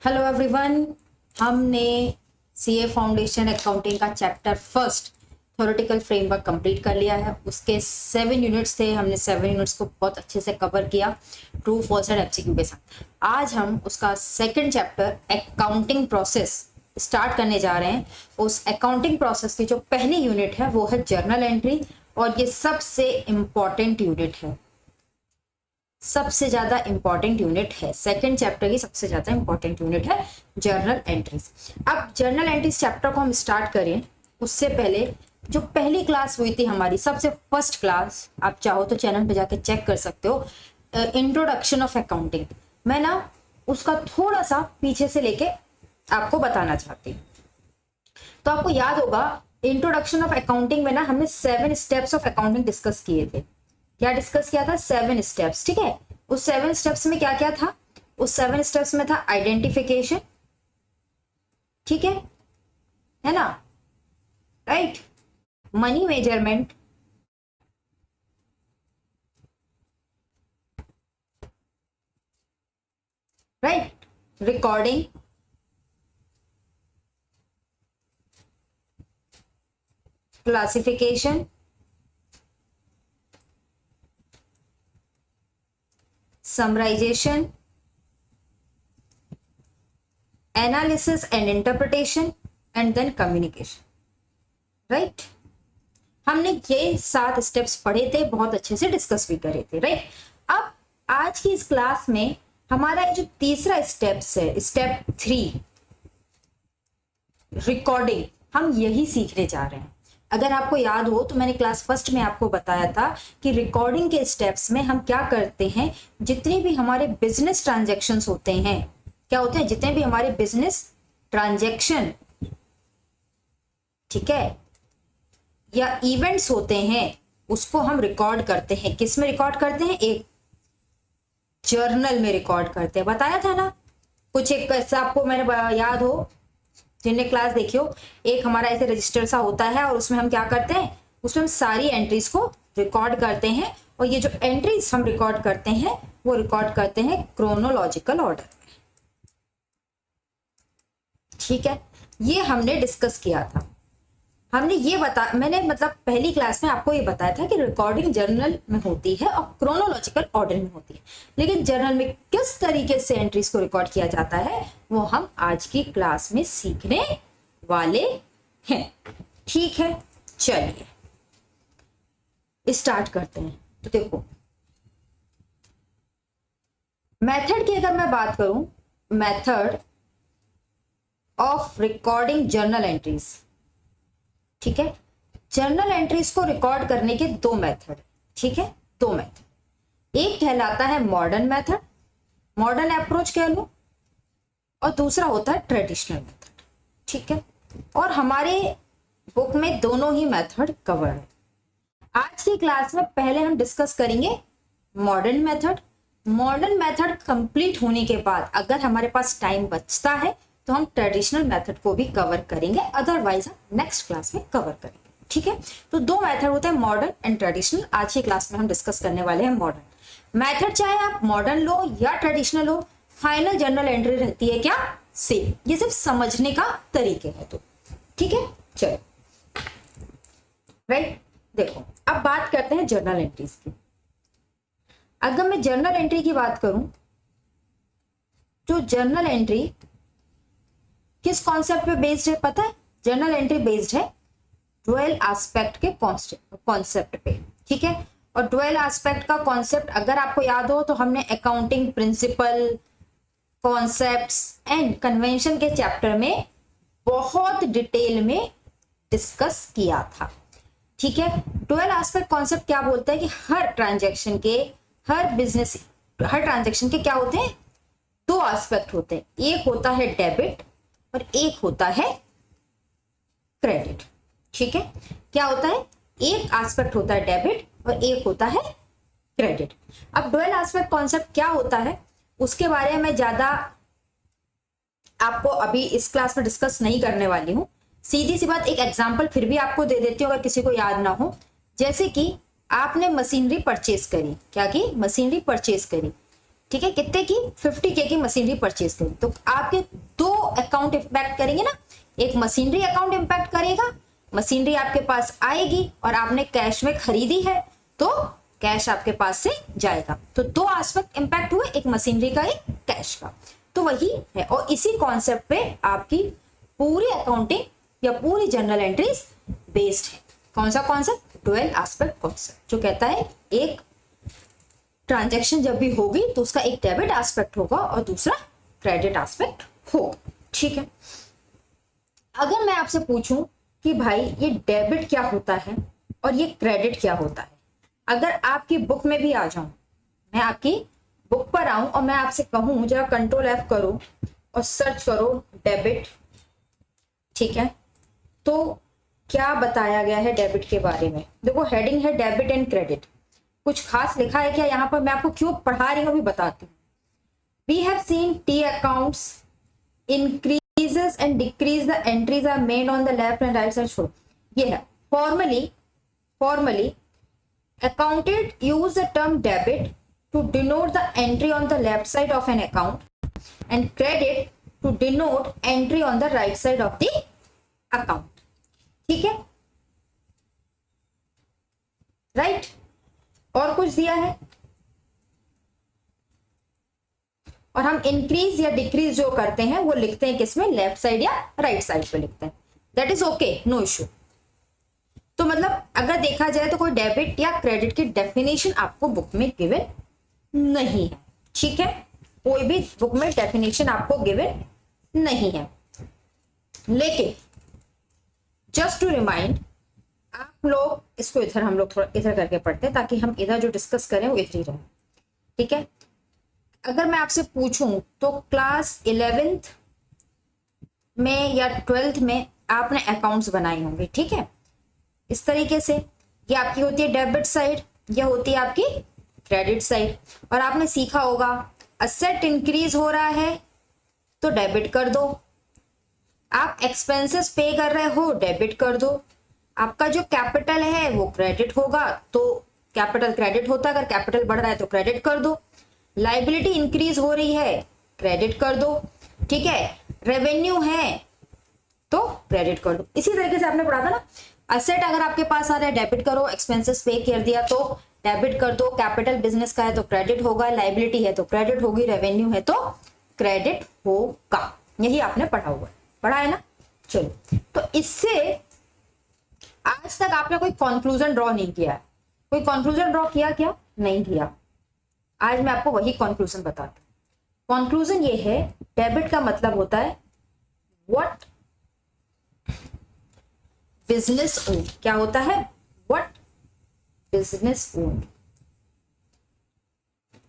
Hello everyone, हमने CA foundation accounting का chapter first theoretical framework complete कर लिया है। उसके 7 यूनिट्स थे, हमने 7 यूनिट्स को बहुत अच्छे से कवर किया ट्रू फॉल्स एंड एमसीक्यू के साथ। आज हम उसका second chapter accounting process start करने जा रहे हैं। उस अकाउंटिंग प्रोसेस की जो पहली यूनिट है वो है जर्नल एंट्री, और ये सबसे इम्पॉर्टेंट यूनिट है, सबसे ज्यादा इंपॉर्टेंट यूनिट है। सेकंड चैप्टर की सबसे ज्यादा इंपॉर्टेंट यूनिट है जर्नल एंट्रीज। अब जर्नल एंट्रीज चैप्टर को हम स्टार्ट करें उससे पहले जो पहली क्लास हुई थी हमारी, सबसे फर्स्ट क्लास, आप चाहो तो चैनल पे जाके चेक कर सकते हो, इंट्रोडक्शन ऑफ अकाउंटिंग। मैं ना उसका थोड़ा सा पीछे से लेके आपको बताना चाहती हूँ। तो आपको याद होगा इंट्रोडक्शन ऑफ अकाउंटिंग में ना हमने 7 स्टेप्स ऑफ अकाउंटिंग डिस्कस किए थे। क्या डिस्कस किया था? 7 स्टेप्स। ठीक है, उस 7 स्टेप्स में क्या क्या था? उस 7 स्टेप्स में था आइडेंटिफिकेशन, ठीक है ना, right, money measurement, right, recording, classification, summarisation, analysis and interpretation, and then communication. Right, हमने ये 7 स्टेप्स पढ़े थे, बहुत अच्छे से डिस्कस भी करे थे। राइट, अब आज की इस क्लास में हमारा जो तीसरा स्टेप्स है, स्टेप 3 रिकॉर्डिंग, हम यही सीखने जा रहे हैं। अगर आपको याद हो तो मैंने क्लास फर्स्ट में आपको बताया था कि रिकॉर्डिंग के स्टेप्स में हम क्या करते हैं, जितने भी हमारे बिजनेस ट्रांजैक्शंस होते हैं, क्या होते हैं, जितने भी हमारे बिजनेस ट्रांजैक्शन, ठीक है, या इवेंट्स होते हैं, उसको हम रिकॉर्ड करते हैं। किस में रिकॉर्ड करते हैं? एक जर्नल में रिकॉर्ड करते हैं। बताया था ना कुछ एक ऐसा, आपको मैंने याद हो जिनने क्लास देखी हो, एक हमारा ऐसे रजिस्टर सा होता है और उसमें हम क्या करते हैं, उसमें हम सारी एंट्रीज को रिकॉर्ड करते हैं, और ये जो एंट्रीज हम रिकॉर्ड करते हैं वो रिकॉर्ड करते हैं क्रोनोलॉजिकल ऑर्डर में। ठीक है, ये हमने डिस्कस किया था। हमने ये मैंने मतलब पहली क्लास में आपको ये बताया था कि रिकॉर्डिंग जर्नल में होती है और क्रोनोलॉजिकल ऑर्डर में होती है, लेकिन जर्नल में किस तरीके से एंट्रीज को रिकॉर्ड किया जाता है वो हम आज की क्लास में सीखने वाले हैं। ठीक है, चलिए स्टार्ट करते हैं। तो देखो, मेथड की अगर मैं बात करूं, method of recording journal entries, ठीक है, जर्नल एंट्रीज को रिकॉर्ड करने के 2 मेथड, ठीक है, 2 मेथड। एक कहलाता है मॉडर्न मेथड, मॉडर्न अप्रोच कह लो, और दूसरा होता है ट्रेडिशनल मेथड। ठीक है, और हमारे बुक में दोनों ही मेथड कवर है। आज की क्लास में पहले हम डिस्कस करेंगे modern method. Modern method complete होने के बाद अगर हमारे पास टाइम बचता है तो हम ट्रेडिशनल मेथड को भी कवर करेंगे, अदरवाइज हम नेक्स्ट क्लास में कवर करेंगे। ठीक है, तो 2 मेथड होते हैं, मॉडर्न एंड ट्रेडिशनल। आज की क्लास में हम डिस्कस करने वाले हैं मॉडर्न मेथड। चाहे आप मॉडर्न लो या ट्रेडिशनल हो, फाइनल जर्नल एंट्री रहती है क्या? सेम। ये सिर्फ समझने का तरीके है। तो ठीक है, चलो, राइट, देखो अब बात करते हैं जर्नल एंट्रीज की। अगर मैं जर्नल एंट्री की बात करूं तो जर्नल एंट्री किस कॉन्सेप्ट पे बेस्ड है पता है? जर्नल एंट्री बेस्ड है ड्वेल एस्पेक्ट के कॉन्सेप्ट पे। ठीक है, और ड्वेल एस्पेक्ट का कॉन्सेप्ट अगर आपको याद हो तो हमने accounting principle, concepts and convention के चैप्टर में बहुत डिटेल में डिस्कस किया था। ठीक है, ड्वेल एस्पेक्ट कॉन्सेप्ट क्या बोलता है कि हर ट्रांजैक्शन के, हर बिजनेस, हर ट्रांजैक्शन के क्या होते हैं? 2 एस्पेक्ट होते हैं। एक होता है डेबिट और एक होता है क्रेडिट। ठीक है, क्या होता है? एक एस्पेक्ट होता है डेबिट और एक होता है क्रेडिट। अब ड्वेल एस्पेक्ट कॉन्सेप्ट क्या होता है उसके बारे में ज्यादा आपको अभी इस क्लास में डिस्कस नहीं करने वाली हूं। सीधी सी बात, एक एग्जांपल फिर भी आपको दे देती हूँ अगर किसी को याद ना हो। जैसे कि आपने मशीनरी परचेज करी, क्या की? मशीनरी परचेज करी। ठीक है, कितने की? 50K की मशीनरी परचेज करी। तो आपके दो अकाउंट इम्पैक्ट करेंगे ना, एक मशीनरी अकाउंट इम्पैक्ट करेगा, मशीनरी आपके पास आएगी और आपने कैश में खरीदी है तो कैश आपके पास से जाएगा। तो दो एस्पेक्ट इम्पैक्ट हुए, एक मशीनरी का, एक कैश का। तो वही है, और इसी कॉन्सेप्ट पे आपकी पूरी अकाउंटिंग या पूरी जनरल एंट्रीज बेस्ड है। कौन सा कॉन्सेप्ट? डुअल एस्पेक्ट कॉन्सेप्ट, जो कहता है एक ट्रांजैक्शन जब भी होगी तो उसका एक डेबिट एस्पेक्ट होगा और दूसरा क्रेडिट एस्पेक्ट होगा। ठीक है, अगर मैं आपसे पूछूं कि भाई ये डेबिट क्या होता है और ये क्रेडिट क्या होता है, अगर आपकी बुक में भी आ जाऊं, मैं आपकी बुक पर आऊं और मैं आपसे कहूं जरा कंट्रोल F करो और सर्च करो डेबिट, ठीक है, तो क्या बताया गया है डेबिट के बारे में? देखो हेडिंग है डेबिट एंड क्रेडिट, कुछ खास लिखा है क्या यहाँ पर? मैं आपको क्यों पढ़ा रही हूँ अभी बताती हूँ। We have seen T accounts increases and decrease the entries are made on the left and right side. छोड़ो, ये है formally accountant use the term debit to denote the entry on the left side of an account and credit to denote entry on the right side of the account. ठीक है, right? और कुछ दिया है, और हम इंक्रीज या decrease जो करते हैं वो लिखते हैं किसमें? लेफ्ट साइड या राइट साइड पे लिखते हैं। That is okay, no issue. तो मतलब अगर देखा जाए तो कोई डेबिट या क्रेडिट की डेफिनेशन आपको बुक में गिवन नहीं है। ठीक है, कोई भी बुक में डेफिनेशन आपको गिवन नहीं है। लेकिन जस्ट टू रिमाइंड, आप लोग इसको इधर, हम लोग थोड़ा इधर करके पढ़ते हैं ताकि हम इधर जो डिस्कस करें वो इधर ही रहे। ठीक है, अगर मैं आपसे पूछूं तो क्लास 11th में या 12th में आपने अकाउंट्स बनाए होंगे। ठीक है, इस तरीके से ये आपकी होती है डेबिट साइड, ये होती है आपकी क्रेडिट साइड। और आपने सीखा होगा असेट इंक्रीज हो रहा है तो डेबिट कर दो, आप एक्सपेंसेस पे कर रहे हो डेबिट कर दो, आपका जो कैपिटल है वो क्रेडिट होगा तो कैपिटल क्रेडिट होता है, अगर कैपिटल बढ़ रहा है तो क्रेडिट कर दो, लाइबिलिटी इंक्रीज हो रही है क्रेडिट कर दो, ठीक है, रेवेन्यू है तो क्रेडिट कर दो। इसी तरीके से आपने पढ़ा था ना, असेट अगर आपके पास आ रहा है डेबिट करो, एक्सपेंसेस पे कर दिया तो डेबिट कर दो, कैपिटल बिजनेस का है तो क्रेडिट होगा, लाइबिलिटी है तो क्रेडिट होगी, रेवेन्यू है तो क्रेडिट होगा। यही आपने पढ़ा हुआ है, पढ़ा है ना? चलो, तो इससे आज तक आपने कोई कंक्लूजन ड्रॉ नहीं किया है। कोई कंक्लूजन ड्रॉ किया क्या? नहीं किया। आज मैं आपको वही कंक्लूजन बताता हूं। कंक्लूजन ये है, डेबिट का मतलब होता है व्हाट बिजनेस ओन। क्या होता है? What business own.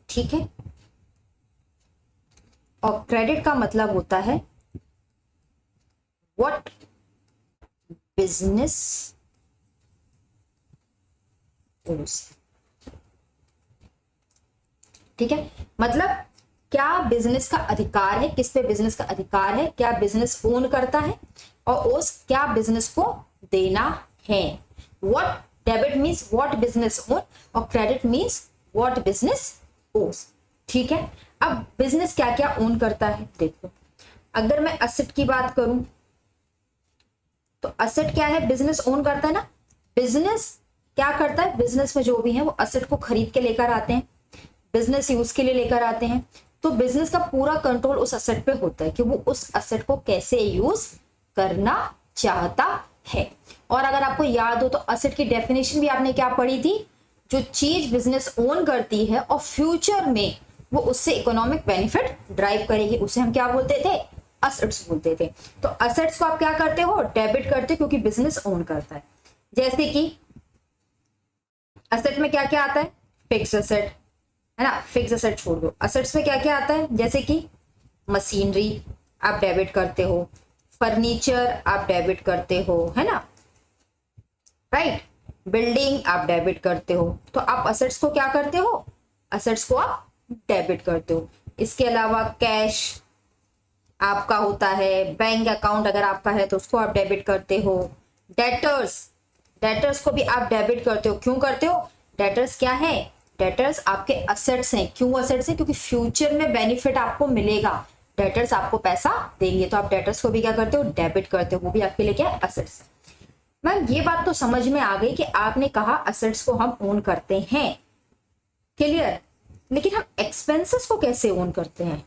ठीक है, और क्रेडिट का मतलब होता है व्हाट बिजनेस ओन्स। ठीक है, मतलब क्या बिजनेस का अधिकार है, किस पे बिजनेस का अधिकार है, क्या बिजनेस ओन करता है, और उस क्या बिजनेस को देना है। What debit means what business own और credit means what business owns. ठीक है, अब बिजनेस क्या क्या ओन करता है देखो। अगर मैं असेट की बात करूं तो असेट क्या है? बिजनेस ओन करता है ना। बिजनेस क्या करता है? बिजनेस में जो भी है वो असेट को खरीद के लेकर आते हैं, बिजनेस यूज के लिए लेकर आते हैं, तो बिजनेस का पूरा कंट्रोल उस असेट पे होता है कि वो उस असेट को कैसे यूज करना चाहता है। और अगर आपको याद हो तो असेट की डेफिनेशन भी आपने क्या पढ़ी थी? जो चीज बिजनेस ओन करती है और फ्यूचर में वो उससे इकोनॉमिक बेनिफिट ड्राइव करेगी, उसे हम क्या बोलते थे? असेट्स बोलते थे। तो असेट्स को आप क्या करते हो? डेबिट करते हो, क्योंकि बिजनेस ओन करता है। जैसे कि असेट में क्या क्या आता है? फिक्स असेट है ना, फिक्स असेट छोड़ दो। असेट्स में क्या क्या आता है? जैसे कि मशीनरी आप डेबिट करते हो, फर्नीचर आप डेबिट करते हो, है ना, राइट, बिल्डिंग आप डेबिट करते हो। तो आप असेट्स को क्या करते हो? असेट्स को आप डेबिट करते हो। इसके अलावा कैश आपका होता है, बैंक अकाउंट अगर आपका है तो उसको आप डेबिट करते हो। डेटर्स, डेटर्स को भी आप डेबिट करते हो। क्यों करते हो? डेटर्स क्या है? डेटर्स आपके असेट्स हैं। क्यों असेट्स हैं? क्योंकि फ्यूचर में बेनिफिट आपको मिलेगा, डेटर्स आपको पैसा देंगे, तो आप डेटर्स को भी क्या करते हो, डेबिट करते हो, वो भी आपके लिए क्या है, असेट्स। मैम ये बात तो समझ में आ गई कि आपने कहा असेट्स को हम ओन करते हैं, क्लियर, लेकिन हम एक्सपेंसेस को कैसे ओन करते हैं,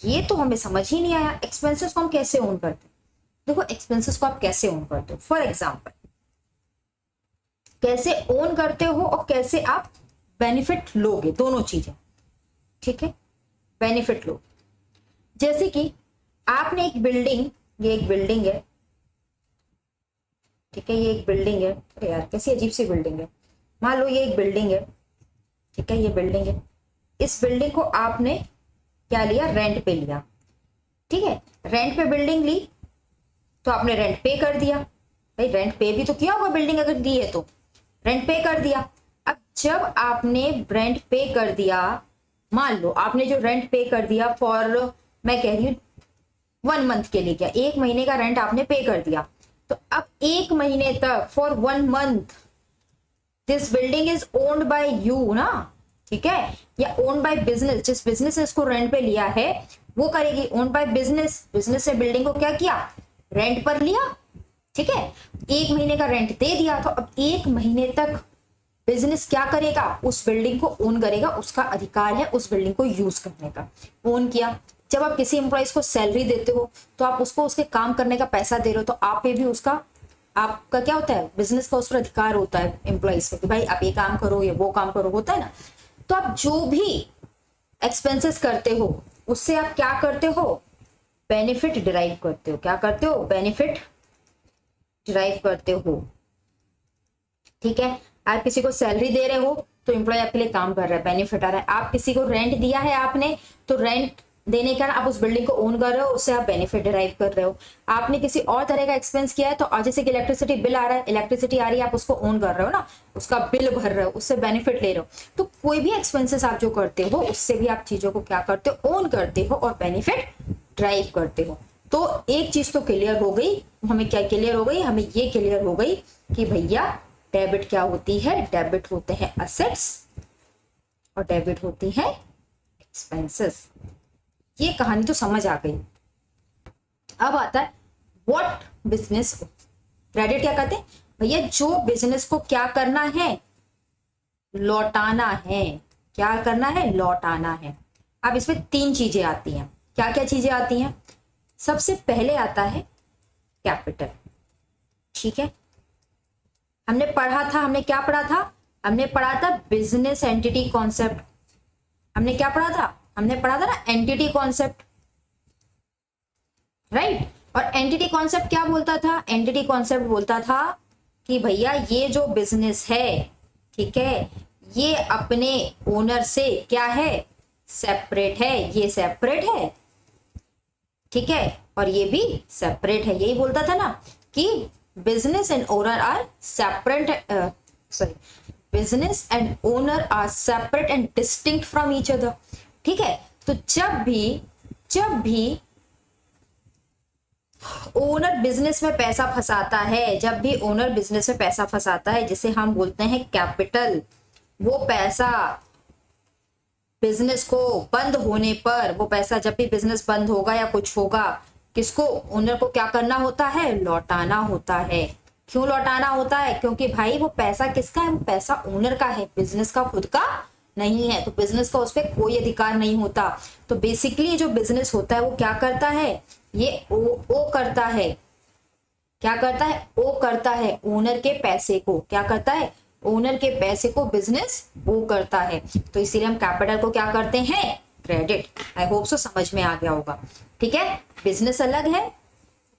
ये तो हमें समझ ही नहीं आया। एक्सपेंसेस को हम कैसे ओन करते हैं? देखो एक्सपेंसेस को आप कैसे ओन करते हो, फॉर एग्जाम्पल कैसे ओन करते हो और कैसे आप बेनिफिट लोगे, दोनों चीजें, ठीक है। बेनिफिट लो, जैसे कि आपने एक बिल्डिंग, ये एक बिल्डिंग है, ठीक है, ये एक बिल्डिंग है, अरे यार कैसी अजीब सी बिल्डिंग है, मान लो ये एक बिल्डिंग है, ठीक है, ये बिल्डिंग है, इस बिल्डिंग को आपने क्या लिया, रेंट पे लिया, ठीक है, रेंट पे बिल्डिंग ली तो आपने रेंट पे कर दिया, भाई रेंट पे भी तो किया होगा बिल्डिंग अगर ली है तो, रेंट पे कर दिया। अब जब आपने रेंट पे कर दिया, मान लो आपने जो रेंट पे कर दिया फॉर, मैं कह रही हूँ 1 मंथ के लिए, क्या 1 महीने का रेंट आपने पे कर दिया, तो अब 1 महीने तक for 1 month this building is owned by you ना, ठीक है, या ओन्ड बाय बिजनेस, जिस बिजनेस ने इसको रेंट पे लिया है वो करेगी, ओन्ड बाय बिजनेस, बिजनेस ने बिल्डिंग को क्या किया, रेंट पर लिया, ठीक है, 1 महीने का रेंट दे दिया, तो अब 1 महीने तक बिजनेस क्या करेगा, उस बिल्डिंग को ओन करेगा, उसका अधिकार है उस बिल्डिंग को यूज करने का, ओन किया। जब आप किसी एम्प्लॉइज को सैलरी देते हो तो आप उसको उसके काम करने का पैसा दे रहे हो, तो आप पे भी उसका, आपका क्या होता है, बिजनेस का उस पर अधिकार होता है एम्प्लॉइज पे कि भाई आप ये काम करो, ये वो काम करो, होता है ना। तो आप जो भी एक्सपेंसेस करते हो उससे आप क्या करते हो, बेनिफिट डिराइव करते हो, क्या करते हो, बेनिफिट डिराइव करते हो, ठीक है। आप किसी को सैलरी दे रहे हो तो एम्प्लॉय आपके लिए काम कर रहा है, बेनिफिट आ रहा है। आप किसी को रेंट दिया है आपने, तो रेंट देने का आप उस बिल्डिंग को ओन कर रहे हो, उससे आप बेनिफिट डिराइव कर रहे हो। आपने किसी और तरह का एक्सपेंस किया है, तो जैसे कि इलेक्ट्रिसिटी बिल आ रहा है, इलेक्ट्रिसिटी आ रही है, आप उसको ओन कर रहे हो ना, उसका बिल भर रहे हो, उससे बेनिफिट ले रहे हो। तो कोई भी एक्सपेंसेस आप जो करते हो उससे भी आप चीजों को क्या करते हो, ओन करते हो और बेनिफिट ड्राइव करते हो। तो एक चीज तो क्लियर हो गई, हमें क्या क्लियर हो गई, हमें ये क्लियर हो गई कि भैया डेबिट क्या होती है, डेबिट होते हैं असेट्स और डेबिट होती है एक्सपेंसेस। ये कहानी तो समझ आ गई। अब आता है व्हाट बिजनेस, क्रेडिट क्या कहते हैं भैया, जो बिजनेस को क्या करना है, लौटाना है, क्या करना है, लौटाना है। अब इसमें 3 चीजें आती हैं, क्या क्या चीजें आती हैं, सबसे पहले आता है कैपिटल, ठीक है। हमने पढ़ा था, हमने क्या पढ़ा था, हमने पढ़ा था बिजनेस एंटिटी कॉन्सेप्ट, हमने क्या पढ़ा था, हमने पढ़ा था ना एंटिटी कॉन्सेप्ट, राइट। और एंटिटी कॉन्सेप्ट क्या बोलता था, एंटिटी कॉन्सेप्ट बोलता था कि भैया ये जो बिजनेस है, ठीक है, ये अपने ओनर से क्या है, सेपरेट है, ये सेपरेट है, ठीक है, और ये भी सेपरेट है। यही बोलता था ना कि business and owner are separate, sorry, business and owner are separate and distinct from each other, ठीक है। तो जब भी ओनर बिजनेस में पैसा फंसाता है, जब भी ओनर बिजनेस में पैसा फंसाता है, जिसे हम बोलते हैं कैपिटल, वो पैसा बिजनेस को बंद होने पर, वो पैसा जब भी बिजनेस बंद होगा या कुछ होगा, किसको, ओनर को क्या करना होता है, लौटाना होता है। क्यों लौटाना होता है, क्योंकि भाई वो पैसा किसका है, वो पैसा ओनर का है, बिजनेस का खुद का नहीं है, तो बिजनेस का उस पर कोई अधिकार नहीं होता। तो बेसिकली जो बिजनेस होता है वो क्या करता है, ये ओ करता है, क्या करता है, ओ करता है ओनर के पैसे को, क्या करता है, ओनर के पैसे को बिजनेस वो करता है। तो इसीलिए हम कैपिटल को क्या करते हैं, क्रेडिट। आई होप सो समझ में आ गया होगा, ठीक है। बिजनेस अलग है,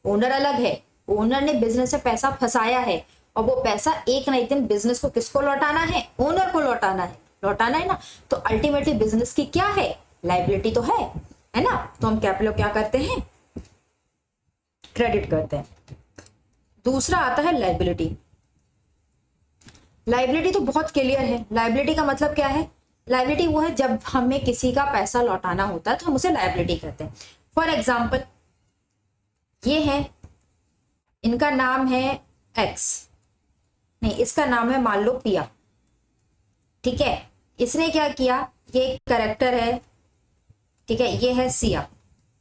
ओनर अलग है, ओनर ने बिजनेस में पैसा फंसाया है और वो पैसा एक ना एक दिन बिजनेस को किसको लौटाना है, ओनर को लौटाना है, लौटाना है ना। तो अल्टीमेटली बिजनेस की क्या है, लाइबिलिटी तो है ना। तो हम कैपिटल क्या करते हैं, क्रेडिट करते हैं। दूसरा आता है लाइबिलिटी। लाइबिलिटी तो बहुत क्लियर है, लाइबिलिटी का मतलब क्या है, लाइबिलिटी वो है जब हमें किसी का पैसा लौटाना होता है तो हम उसे लाइबिलिटी कहते हैं। फॉर एग्जाम्पल ये है, इनका नाम है एक्स, नहीं इसका नाम है मान लो पिया, ठीक है, इसने क्या किया, ये एक कैरेक्टर है, ठीक है, ये है सिया,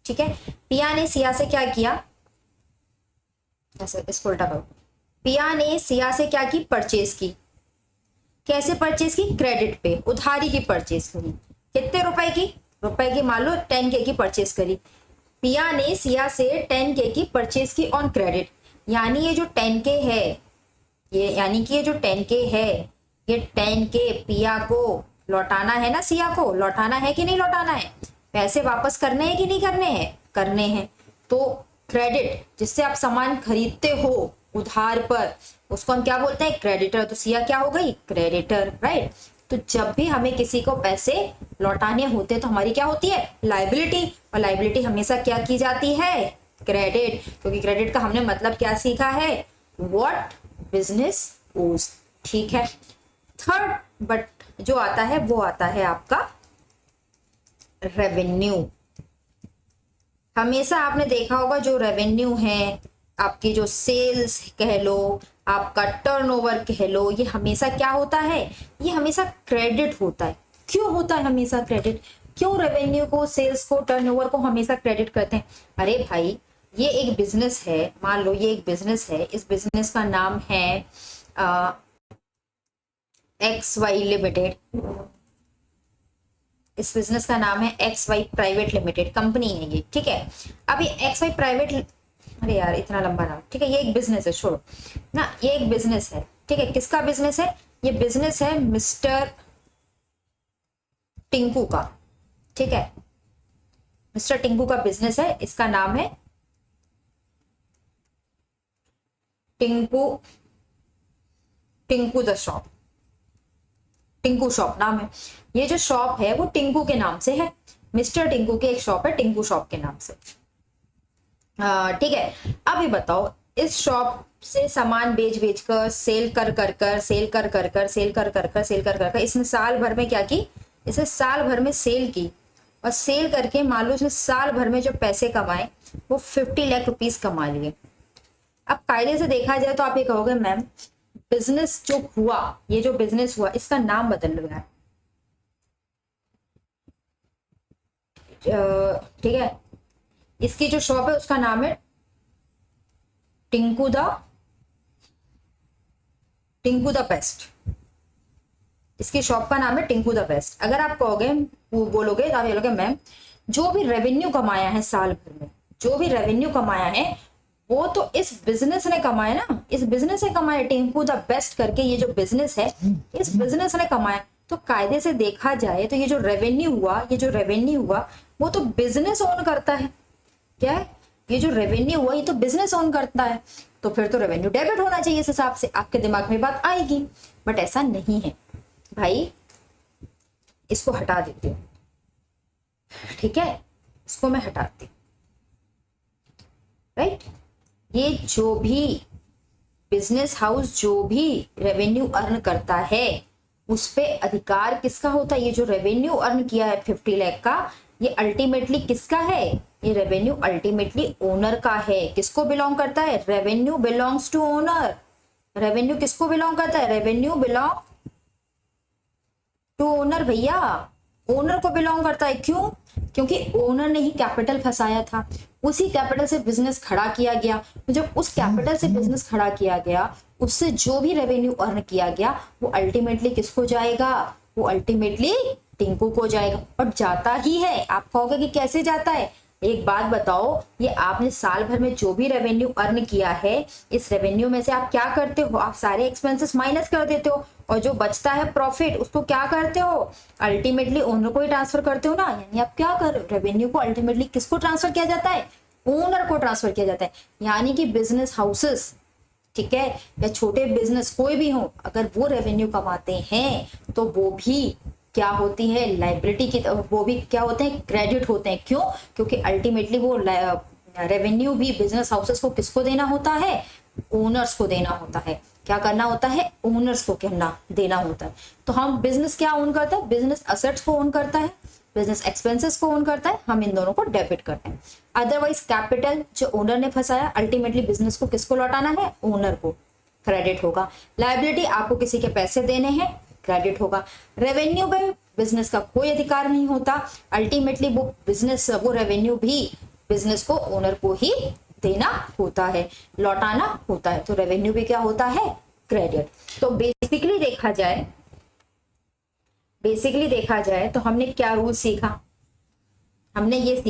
ठीक है। पिया ने सिया से क्या किया, ऐसे इसको उल्टा करो, पिया ने सिया से क्या की, परचेज की। कैसे परचेज की, क्रेडिट पे, उधारी की परचेज करी। कितने रुपए की, रुपए की, मान लो 10K की परचेज करी। पिया ने सिया से 10K की परचेज की ऑन क्रेडिट, यानी ये जो 10K है, ये यानी कि ये जो 10K है, ये 10K पिया को लौटाना है ना, सिया को लौटाना है कि नहीं लौटाना है, पैसे वापस करने हैं कि नहीं करने हैं, करने हैं। तो क्रेडिट, जिससे आप सामान खरीदते हो उधार पर, उसको हम क्या बोलते हैं, क्रेडिटर। तो सिया क्या हो गई, क्रेडिटर, राइट। तो जब भी हमें किसी को पैसे लौटाने होते हैं तो हमारी क्या होती है, लाइबिलिटी, और लाइबिलिटी हमेशा क्या की जाती है, क्रेडिट, क्योंकि क्रेडिट का हमने मतलब क्या सीखा है, व्हाट बिजनेस ओज, ठीक है। थर्ड बट जो आता है वो आता है आपका रेवेन्यू। हमेशा आपने देखा होगा जो रेवेन्यू है, आपकी जो सेल्स कह लो, आपका टर्नओवर कह लो, ये हमेशा क्या होता है, ये हमेशा क्रेडिट होता है। क्यों होता है हमेशा क्रेडिट, क्यों रेवेन्यू को, सेल्स को, टर्नओवर को हमेशा क्रेडिट करते हैं। अरे भाई, ये एक बिजनेस है, मान लो ये एक बिजनेस है, इस बिजनेस का नाम है XY लिमिटेड, इस बिजनेस का नाम है XY प्राइवेट लिमिटेड, कंपनी है ये, ठीक है। अब ये XY प्राइवेट, अरे यार इतना लंबा नाम, ठीक है, ये एक बिजनेस है, छोड़ो ना, ये एक बिजनेस है, ठीक है। किसका बिजनेस है, ये बिजनेस है मिस्टर टिंकू का, ठीक है, मिस्टर टिंकू का बिजनेस है, इसका नाम है Tinku, Tinku the shop, Tinku shop नाम है। ये जो शॉप है वो टिंकू के नाम से है, मिस्टर टिंकू की एक शॉप है टिंकू शॉप के नाम से, ठीक है। अब ये बताओ, इस शॉप से सामान बेच बेच कर, सेल कर कर कर, सेल कर कर कर, सेल कर कर कर, सेल कर कर कर, इसने साल भर में क्या की, इसे साल भर में सेल की, और सेल करके मान लो इसने साल भर में जो पैसे कमाए वो 50 लाख रुपीस कमा लिए। अब कायदे से देखा जाए तो आप ये कहोगे मैम, बिजनेस जो हुआ, ये जो बिजनेस हुआ, इसका नाम बदल लो यार, ठीक है, इसकी जो शॉप है उसका नाम है टिंकू द बेस्ट, इसकी शॉप का नाम है टिंकू द बेस्ट। अगर आप कहोगे, वो बोलोगे तो आप ये बोलोगे मैम, जो भी रेवेन्यू कमाया है साल भर में, जो भी रेवेन्यू कमाया है वो तो इस बिजनेस ने कमाया ना, इस बिजनेस ने कमाया, टिंकू द बेस्ट करके ये जो बिजनेस है, इस बिजनेस ने कमाया। तो कायदे से देखा जाए तो ये जो रेवेन्यू हुआ, ये जो रेवेन्यू हुआ वो तो बिजनेस ओन करता है, क्या है, ये जो रेवेन्यू हुआ ये तो बिजनेस ओन करता है, तो फिर तो रेवेन्यू डेबिट होना चाहिए, इस हिसाब से आपके दिमाग में बात आएगी। बट ऐसा नहीं है भाई, इसको हटा देती हूँ, ठीक है, इसको मैं हटाती हूँ, राइट। ये जो भी बिजनेस हाउस जो भी रेवेन्यू अर्न करता है उस पे अधिकार किसका होता है, ये जो रेवेन्यू अर्न किया है 50 लाख का, ये अल्टीमेटली किसका है, ये रेवेन्यू अल्टीमेटली ओनर का है। किसको बिलोंग करता है, revenue belongs to owner, revenue किसको बिलोंग करता है, रेवेन्यू बिलोंग टू ओनर भैया, ओनर को बिलोंग करता है। क्यों, क्योंकि ओनर ने ही कैपिटल फंसाया था, उसी कैपिटल से बिजनेस खड़ा किया गया, जब उस कैपिटल से बिजनेस खड़ा किया गया उससे जो भी रेवेन्यू अर्न किया गया वो अल्टीमेटली किसको जाएगा, वो अल्टीमेटली टिंकू को जाएगा, और जाता ही है। आप कहोगे कि कैसे जाता है, एक बात बताओ, ये आपने साल भर में जो भी रेवेन्यू अर्न किया है, इस रेवेन्यू में से आप क्या करते हो, आप सारे एक्सपेंसेस माइनस कर देते हो, और जो बचता है प्रॉफिट उसको क्या करते हो, अल्टीमेटली ओनर को ही ट्रांसफर करते हो ना। यानी आप क्या कर रहे हो, रेवेन्यू को अल्टीमेटली किसको ट्रांसफर किया जाता है, ओनर को ट्रांसफर किया जाता है। यानी कि बिजनेस हाउसेस, ठीक है, या छोटे बिजनेस कोई भी हो, अगर वो रेवेन्यू कमाते हैं तो वो भी क्या होती है, लाइबिलिटी की, वो भी क्या होते हैं, क्रेडिट होते हैं। क्यों, क्योंकि अल्टीमेटली वो रेवेन्यू भी बिजनेस हाउसेस को किसको देना होता है, ओनर्स को देना होता है। क्या करना होता है, ओनर्स को कहना देना होता है। तो हम बिजनेस क्या ओन करता है, बिजनेस असेट्स को ओन करता है, बिजनेस एक्सपेंसेस को ओन करता है, हम इन दोनों को डेबिट करते हैं। अदरवाइज कैपिटल जो ओनर ने फंसाया, अल्टीमेटली बिजनेस को किसको लौटाना है, ओनर को, क्रेडिट होगा। लायबिलिटी, आपको किसी के पैसे देने हैं, क्रेडिट होगा। रेवेन्यू पे बिजनेस का कोई अधिकार नहीं होता, अल्टीमेटली वो रेवेन्यू भी बिजनेस को, ओनर को ही देना होता है, लौटाना होता है। तो रेवेन्यू भी क्या होता है, क्रेडिट। तो बेसिकली देखा जाए तो हमने क्या रूल सीखा, हमने ये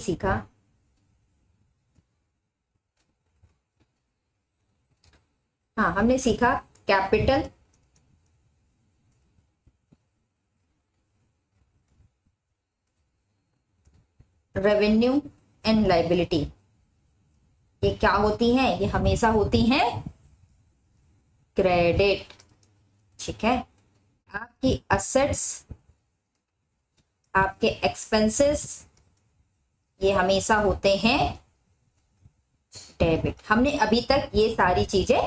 सीखा हाँ, हमने सीखा कैपिटल, रेवेन्यू एंड लायबिलिटी। ये क्या होती हैं, ये हमेशा होती हैं क्रेडिट। ठीक है, आपकी असेट्स, आपके एक्सपेंसेस, ये हमेशा होते हैं डेबिट। हमने अभी तक ये सारी चीजें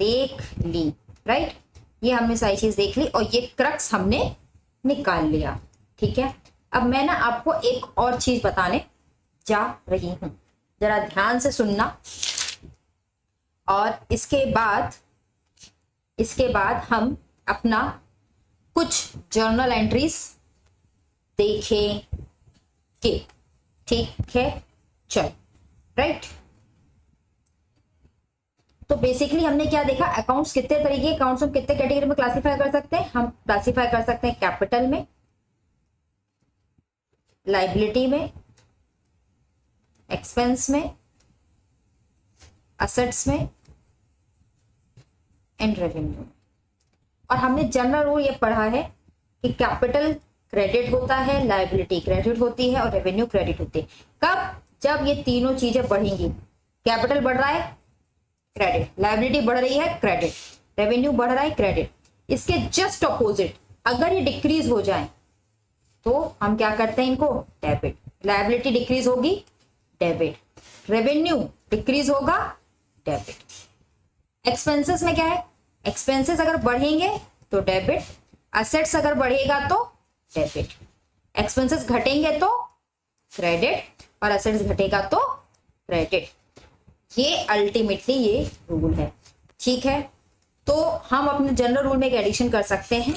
देख ली, राइट। ये हमने सारी चीज देख ली और ये क्रक्स हमने निकाल लिया। ठीक है, अब मैं ना आपको एक और चीज बताने जा रही हूं, जरा ध्यान से सुनना। और इसके बाद हम अपना कुछ जर्नल एंट्रीज देखेंगे। ठीक है, चल, राइट। तो बेसिकली हमने क्या देखा, अकाउंट्स कितने तरीके, अकाउंट्स हम कितने कैटेगरी में क्लासिफाई कर सकते हैं। हम क्लासिफाई कर सकते हैं कैपिटल में, लायबिलिटी में, एक्सपेंस में, असेट्स में एंड रेवेन्यू। और हमने जनरल रूल ये पढ़ा है कि कैपिटल क्रेडिट होता है, लायबिलिटी क्रेडिट होती है और रेवेन्यू क्रेडिट होती है। कब, जब ये तीनों चीजें बढ़ेंगी। कैपिटल बढ़ रहा है, क्रेडिट, लायबिलिटी बढ़ रही है, क्रेडिट, रेवेन्यू बढ़ रहा है, क्रेडिट। इसके जस्ट ऑपोजिट अगर ये डिक्रीज हो जाए तो हम क्या करते हैं, इनको डेबिट। लायबिलिटी डिक्रीज होगी, डेबिट। रेवेन्यू डिक्रीज होगा, डेबिट। एक्सपेंसेस में क्या है, एक्सपेंसेस अगर बढ़ेंगे तो डेबिट, असेट्स अगर बढ़ेगा तो डेबिट, एक्सपेंसेस घटेंगे तो क्रेडिट और असेट्स घटेगा तो क्रेडिट। ये अल्टीमेटली ये रूल है। ठीक है, तो हम अपने जनरल रूल में एक एडिशन कर सकते हैं।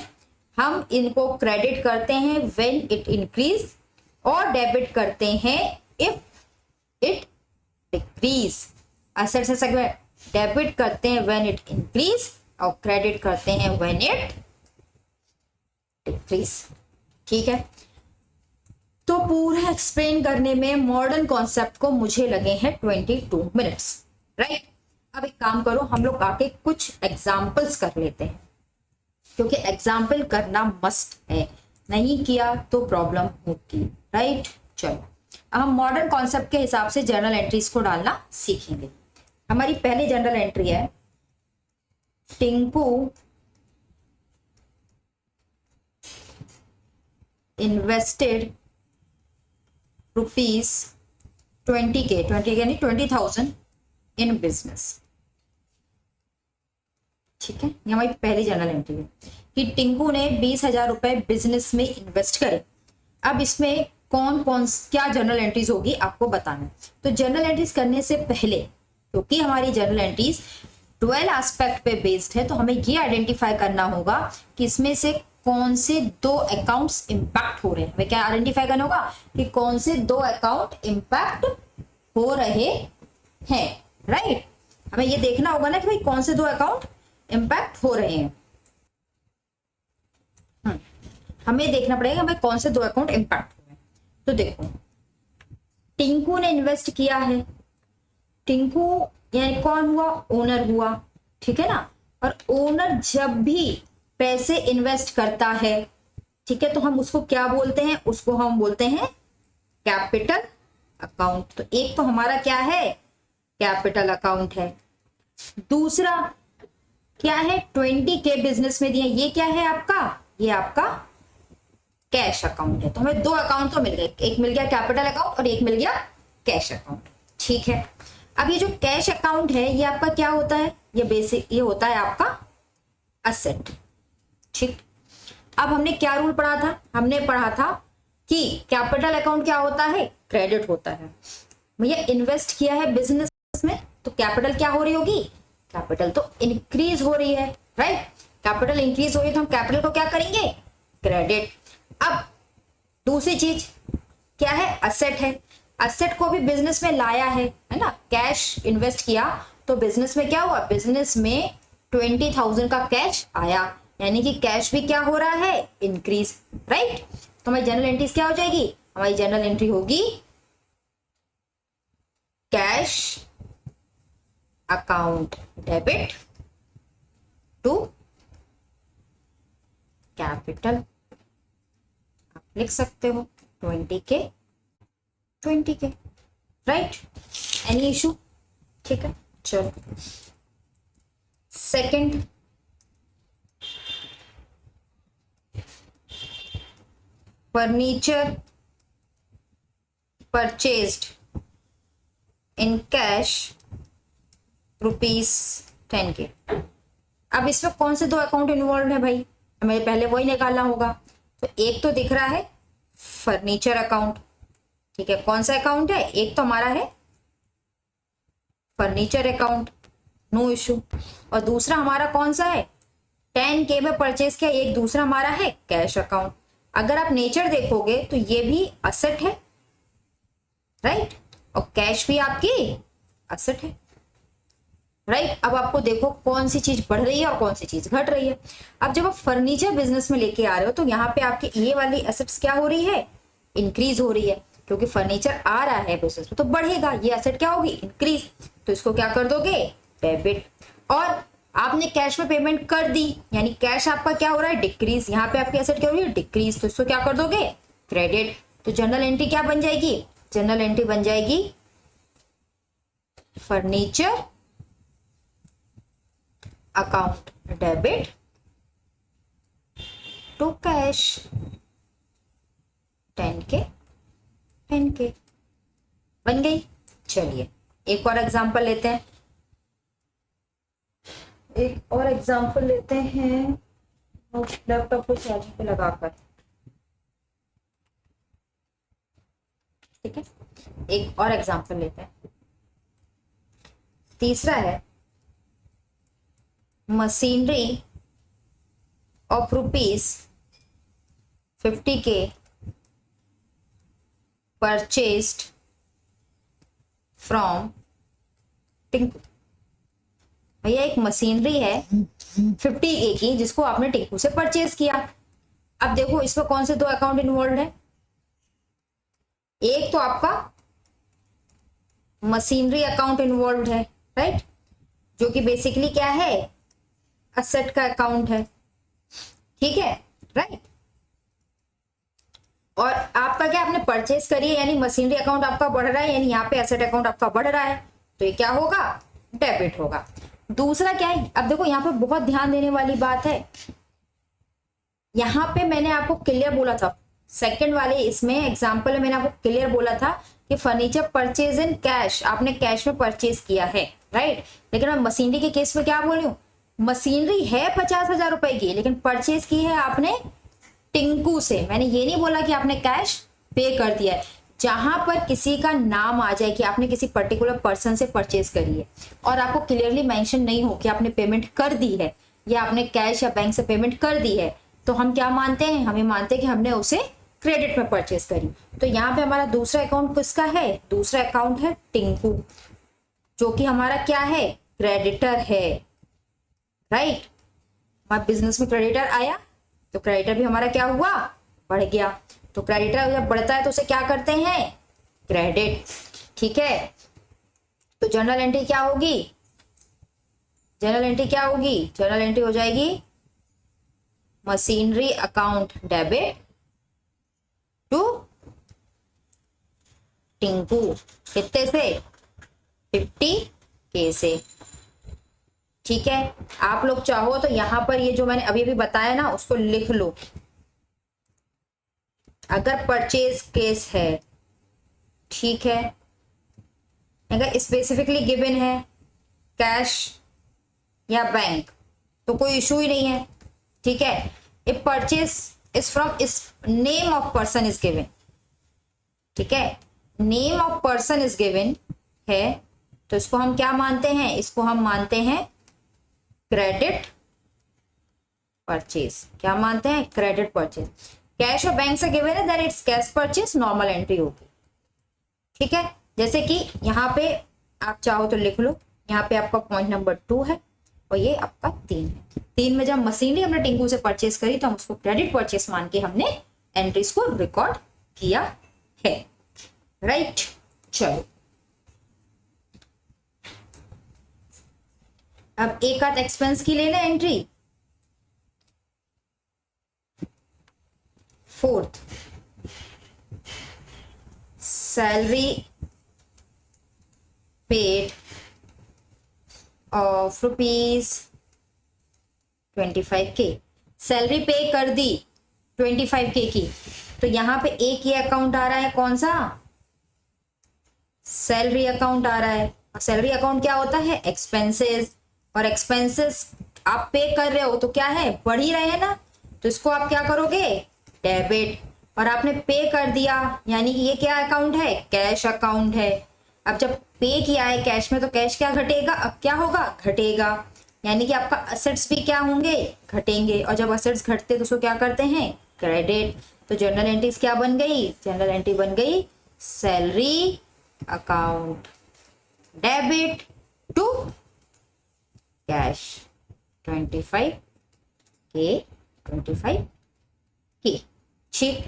हम इनको क्रेडिट करते हैं व्हेन इट इंक्रीज और डेबिट करते हैं इफ इट डिक्रीज। असेट्स से डेबिट करते हैं व्हेन इट इंक्रीज और क्रेडिट करते हैं व्हेन इट डिक्रीज। ठीक है, तो पूरा एक्सप्लेन करने में मॉडर्न कॉन्सेप्ट को मुझे लगे हैं 22 मिनट्स, राइट। अब एक काम करो, हम लोग आके कुछ एग्जाम्पल्स कर लेते हैं, क्योंकि एग्जाम्पल करना मस्ट है, नहीं किया तो प्रॉब्लम होती, राइट। चलो, अब हम मॉडर्न कॉन्सेप्ट के हिसाब से जर्नल एंट्रीज को डालना सीखेंगे। हमारी पहली जर्नल एंट्री है, टिंकू इन्वेस्टेड रुपीज 20K यानी 20,000 इन बिजनेस। ठीक है, ये हमारी पहली जर्नल एंट्री है कि टिंकू ने 20,000 रुपए बिजनेस में इन्वेस्ट करे। अब इसमें कौन कौन क्या जर्नल एंट्रीज होगी आपको बताना है। तो जर्नल एंट्रीज करने से पहले, क्योंकि हमारी जर्नल एंट्रीज 12 एस्पेक्ट पे बेस्ड है, तो हमें ये आइडेंटिफाई करना होगा कि इसमें से कौन से 2 अकाउंट्स इंपैक्ट हो रहे हैं। हमें क्या आइडेंटिफाई करना होगा कि कौन से 2 अकाउंट इंपैक्ट हो रहे हैं, राइट। हमें ये देखना होगा ना कि भाई कौन से 2 अकाउंट इंपैक्ट हो रहे हैं। हमें देखना पड़ेगा हमें कौन से 2 अकाउंट इंपैक्ट हो रहे हैं। तो देखो, टिंकू ने इन्वेस्ट किया है, टिंकू यानी कौन हुआ, ओनर हुआ, ठीक है ना। और ओनर जब भी पैसे इन्वेस्ट करता है, ठीक है, तो हम उसको क्या बोलते हैं, उसको हम बोलते हैं कैपिटल अकाउंट। तो एक तो हमारा क्या है, कैपिटल अकाउंट है। दूसरा क्या है, 20K बिजनेस में दिए, ये क्या है आपका, ये आपका कैश अकाउंट है। तो हमें 2 अकाउंट तो मिल गए, एक मिल गया कैपिटल अकाउंट और एक मिल गया कैश अकाउंट। ठीक है, अब ये जो कैश अकाउंट है ये आपका क्या होता है, ये होता है आपका असेट। ठीक, अब हमने क्या रूल पढ़ा था, हमने पढ़ा था कि कैपिटल अकाउंट क्या होता है, क्रेडिट होता है। भैया इन्वेस्ट किया है बिजनेस में तो कैपिटल क्या हो रही होगी, कैपिटल तो इंक्रीज हो रही है, राइट। कैपिटल इंक्रीज हो रही है तो हम कैपिटल को क्या करेंगे, क्रेडिट। अब दूसरी चीज क्या है, असेट है। असेट को भी बिजनेस में लाया है ना, कैश इन्वेस्ट किया तो बिजनेस में क्या हुआ, बिजनेस में 20,000 का कैश आया, यानी कि कैश भी क्या हो रहा है, इंक्रीज, राइट। तो हमारी जनरल एंट्रीज क्या हो जाएगी, हमारी जनरल एंट्री होगी cash account debit to capital. आप लिख सकते हो 20K, राइट। एनी इशू, ठीक है। चलो second, furniture purchased in cash ₹10K। अब इसमें कौन से दो अकाउंट इन्वॉल्व है भाई, हमें पहले वही निकालना होगा। तो एक तो दिख रहा है फर्नीचर अकाउंट, ठीक है। कौन सा अकाउंट है, एक तो हमारा है फर्नीचर अकाउंट, नो इशू। और दूसरा हमारा कौन सा है, 10K में परचेज किया, एक दूसरा हमारा है कैश अकाउंट। अगर आप नेचर देखोगे तो ये भी असेट है, राइट, और कैश भी आपकी असेट है, राइट। अब आपको देखो कौन सी चीज बढ़ रही है और कौन सी चीज घट रही है। अब जब आप फर्नीचर बिजनेस में लेके आ रहे हो तो यहाँ पे आपकी ये वाली असेट्स क्या हो रही है, इंक्रीज हो रही है, क्योंकि फर्नीचर आ रहा है बिजनेस में तो बढ़ेगा, ये असेट क्या होगी, इंक्रीज। तो इसको क्या कर दोगे, डेबिट। और आपने कैश में पेमेंट कर दी, यानी कैश आपका क्या हो रहा है, डिक्रीज। यहाँ पे आपकी एसेट क्या हो रही है, डिक्रीज, तो इसको क्या कर दोगे, क्रेडिट। तो जनरल एंट्री क्या बन जाएगी, जनरल एंट्री बन जाएगी furniture account debit to cash 10K बन गई। चलिए एक और एग्जांपल लेते हैं, लैपटॉप को चार्जिंग पे लगाकर, ठीक है। एक और एग्जांपल लेते हैं, तीसरा है machinery of ₹50K purchased from Tinku. भैया एक मशीनरी है 50K की जिसको आपने टिंकू से परचेज किया। अब देखो इसमें कौन से दो अकाउंट इन्वॉल्व है, एक तो आपका मशीनरी अकाउंट इन्वॉल्व है, राइट, जो कि बेसिकली क्या है, असेट का अकाउंट है, ठीक है, राइट। और आपका क्या, आपने परचेज करी है, यानी मशीनरी अकाउंट आपका बढ़ रहा है, यानी यहाँ पे एसेट अकाउंट आपका बढ़ रहा है, तो ये क्या होगा, डेबिट होगा। दूसरा क्या है, अब देखो यहाँ पे बहुत ध्यान देने वाली बात है, यहाँ पे मैंने आपको क्लियर बोला था, सेकंड वाले इसमें एग्जांपल में मैंने आपको क्लियर बोला था कि फर्नीचर परचेज इन कैश, आपने कैश में परचेज किया है, राइट। लेकिन मैं मशीनरी के केस में क्या बोल रही हूँ, मशीनरी है 50,000 रुपए की, लेकिन परचेज की है आपने टिंकू से। मैंने ये नहीं बोला कि आपने कैश पे कर दिया है। जहां पर किसी का नाम आ जाए कि आपने किसी पर्टिकुलर पर्सन से परचेज करी है और आपको क्लियरली मेंशन नहीं हो कि आपने पेमेंट कर दी है या आपने कैश या बैंक से पेमेंट कर दी है, तो हम क्या मानते हैं, हमें मानते हैं कि हमने उसे क्रेडिट में परचेज करी। तो यहाँ पे हमारा दूसरा अकाउंट किसका है, दूसरा अकाउंट है टिंकू, जो कि हमारा क्या है, क्रेडिटर है, राइट। हमारे बिजनेस में क्रेडिटर आया तो क्रेडिटर भी हमारा क्या हुआ, बढ़ गया। तो क्रेडिटर जब बढ़ता है तो उसे क्या करते हैं, क्रेडिट, ठीक है। तो जनरल एंट्री क्या होगी, जनरल एंट्री क्या होगी, जनरल एंट्री हो जाएगी machinery account debit to Tinku, कितने से, 50K से, ठीक है। आप लोग चाहो तो यहां पर ये जो मैंने अभी अभी बताया ना उसको लिख लो। अगर परचेज केस है, ठीक है, अगर स्पेसिफिकली गिवन है कैश या बैंक तो कोई इशू ही नहीं है, ठीक है। इफ परचेज इज फ्रॉम इस name of person is given, ठीक है, name of person is given है तो इसको हम क्या मानते हैं, इसको हम मानते हैं क्रेडिट परचेज, क्या मानते हैं, क्रेडिट परचेज। कैश और बैंक से गिवन है, then it's cash purchase, normal entry होगी। ठीक है, जैसे कि यहाँ पे आप चाहो तो लिख लो, यहाँ पे आपका पॉइंट नंबर 2 है और ये आपका 3 है। 3 में जब मशीनरी हमने टिंकू से परचेज करी तो हम उसको क्रेडिट परचेज मान के हमने एंट्रीज को रिकॉर्ड किया है। राइट, चलो अब एक आध एक्सपेंस की ले लें entry. Fourth, salary paid of ₹25K, salary पे कर दी 25K की, तो यहां पे एक ये अकाउंट आ रहा है, कौन सा, सैलरी अकाउंट आ रहा है। और सैलरी अकाउंट क्या होता है, एक्सपेंसेस, और एक्सपेंसेस आप पे कर रहे हो तो क्या है, बढ़ ही रहे हैं ना, तो इसको आप क्या करोगे, डेबिट। और आपने पे कर दिया यानी कि ये क्या अकाउंट है, कैश अकाउंट है। अब जब पे किया है कैश में तो कैश क्या घटेगा, अब क्या होगा, घटेगा, यानी कि आपका असेट्स भी क्या होंगे, घटेंगे। और जब असेट्स घटते तो उसको क्या करते हैं, क्रेडिट। तो जनरल एंट्रीज क्या बन गई, जनरल एंट्री बन गई salary account debit to cash 25K। ठीक,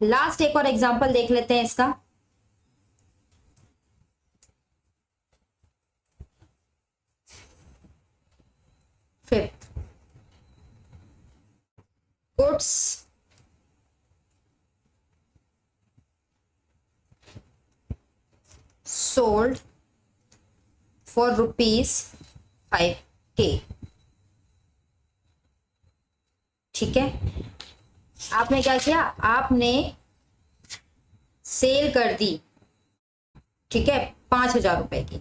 लास्ट एक और एग्जांपल देख लेते हैं इसका। Fifth, goods sold for ₹5K। ठीक है, आपने क्या किया, आपने सेल कर दी, ठीक है, 5,000 रुपए की।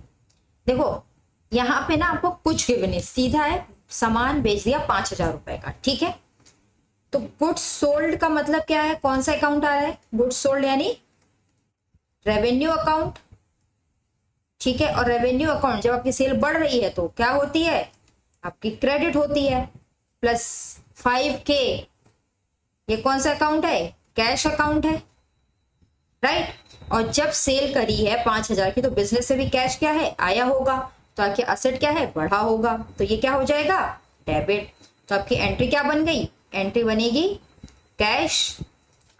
देखो यहां पे ना आपको कुछ गिवन है, सीधा है सामान बेच दिया 5,000 रुपए का। ठीक है, तो गुड्स सोल्ड का मतलब क्या है, कौन सा अकाउंट आ रहा है, गुड्स सोल्ड यानी रेवेन्यू अकाउंट। ठीक है, और रेवेन्यू अकाउंट जब आपकी सेल बढ़ रही है तो क्या होती है, आपकी क्रेडिट होती है। प्लस 5K, ये कौन सा अकाउंट है, कैश अकाउंट है, राइट। और जब सेल करी है 5,000 की तो बिजनेस से भी कैश क्या है, आया होगा, तो आपके असेट क्या है, बढ़ा होगा, तो ये क्या हो जाएगा, डेबिट। तो आपकी एंट्री क्या बन गई, एंट्री बनेगी cash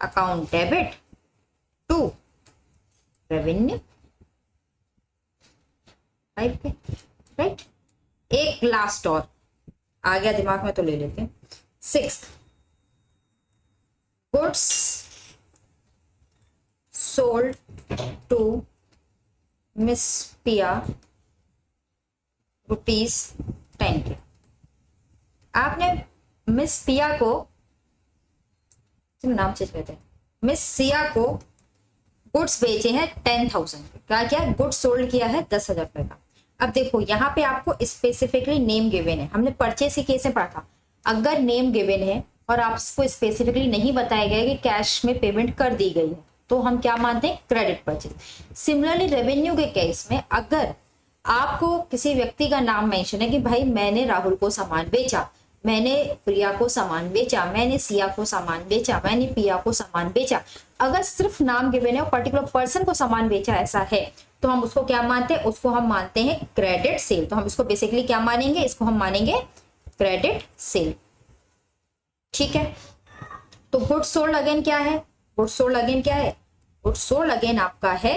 account debit to revenue 5K, right. एक लास्ट और आ गया दिमाग में तो ले लेते हैं। 6th, goods sold to miss पिया ₹10K। आपने मिस पिया को, नाम चेंज करते हैं, मिस सिया को गुड्स बेचे हैं 10,000, क्या क्या गुड्स सोल्ड किया है 10,000 रुपए का। अब देखो यहाँ पे आपको स्पेसिफिकली नेम गिवन है, हमने परचेस के केस में पढ़ा था, अगर नेम गिवन है और आपको स्पेसिफिकली नहीं बताया गया कि कैश में पेमेंट कर दी गई है तो हम क्या मानते हैं, क्रेडिट परचेज। सिमिलरली रेवेन्यू के केस में अगर आपको किसी व्यक्ति का नाम मेंशन है कि भाई मैंने राहुल को सामान बेचा, मैंने प्रिया को सामान बेचा, मैंने सिया को सामान बेचा, मैंने पिया को सामान बेचा, अगर सिर्फ नाम गिवन है और पर्टिकुलर पर्सन को सामान बेचा ऐसा है तो हम उसको क्या मानते हैं, उसको हम मानते हैं क्रेडिट सेल। तो हम इसको बेसिकली क्या मानेंगे, इसको हम मानेंगे क्रेडिट सेल। ठीक है, तो गुड्स सोल्ड अगेन क्या है, गुड्स सोल्ड अगेन क्या है, गुड्स सोल्ड अगेन आपका है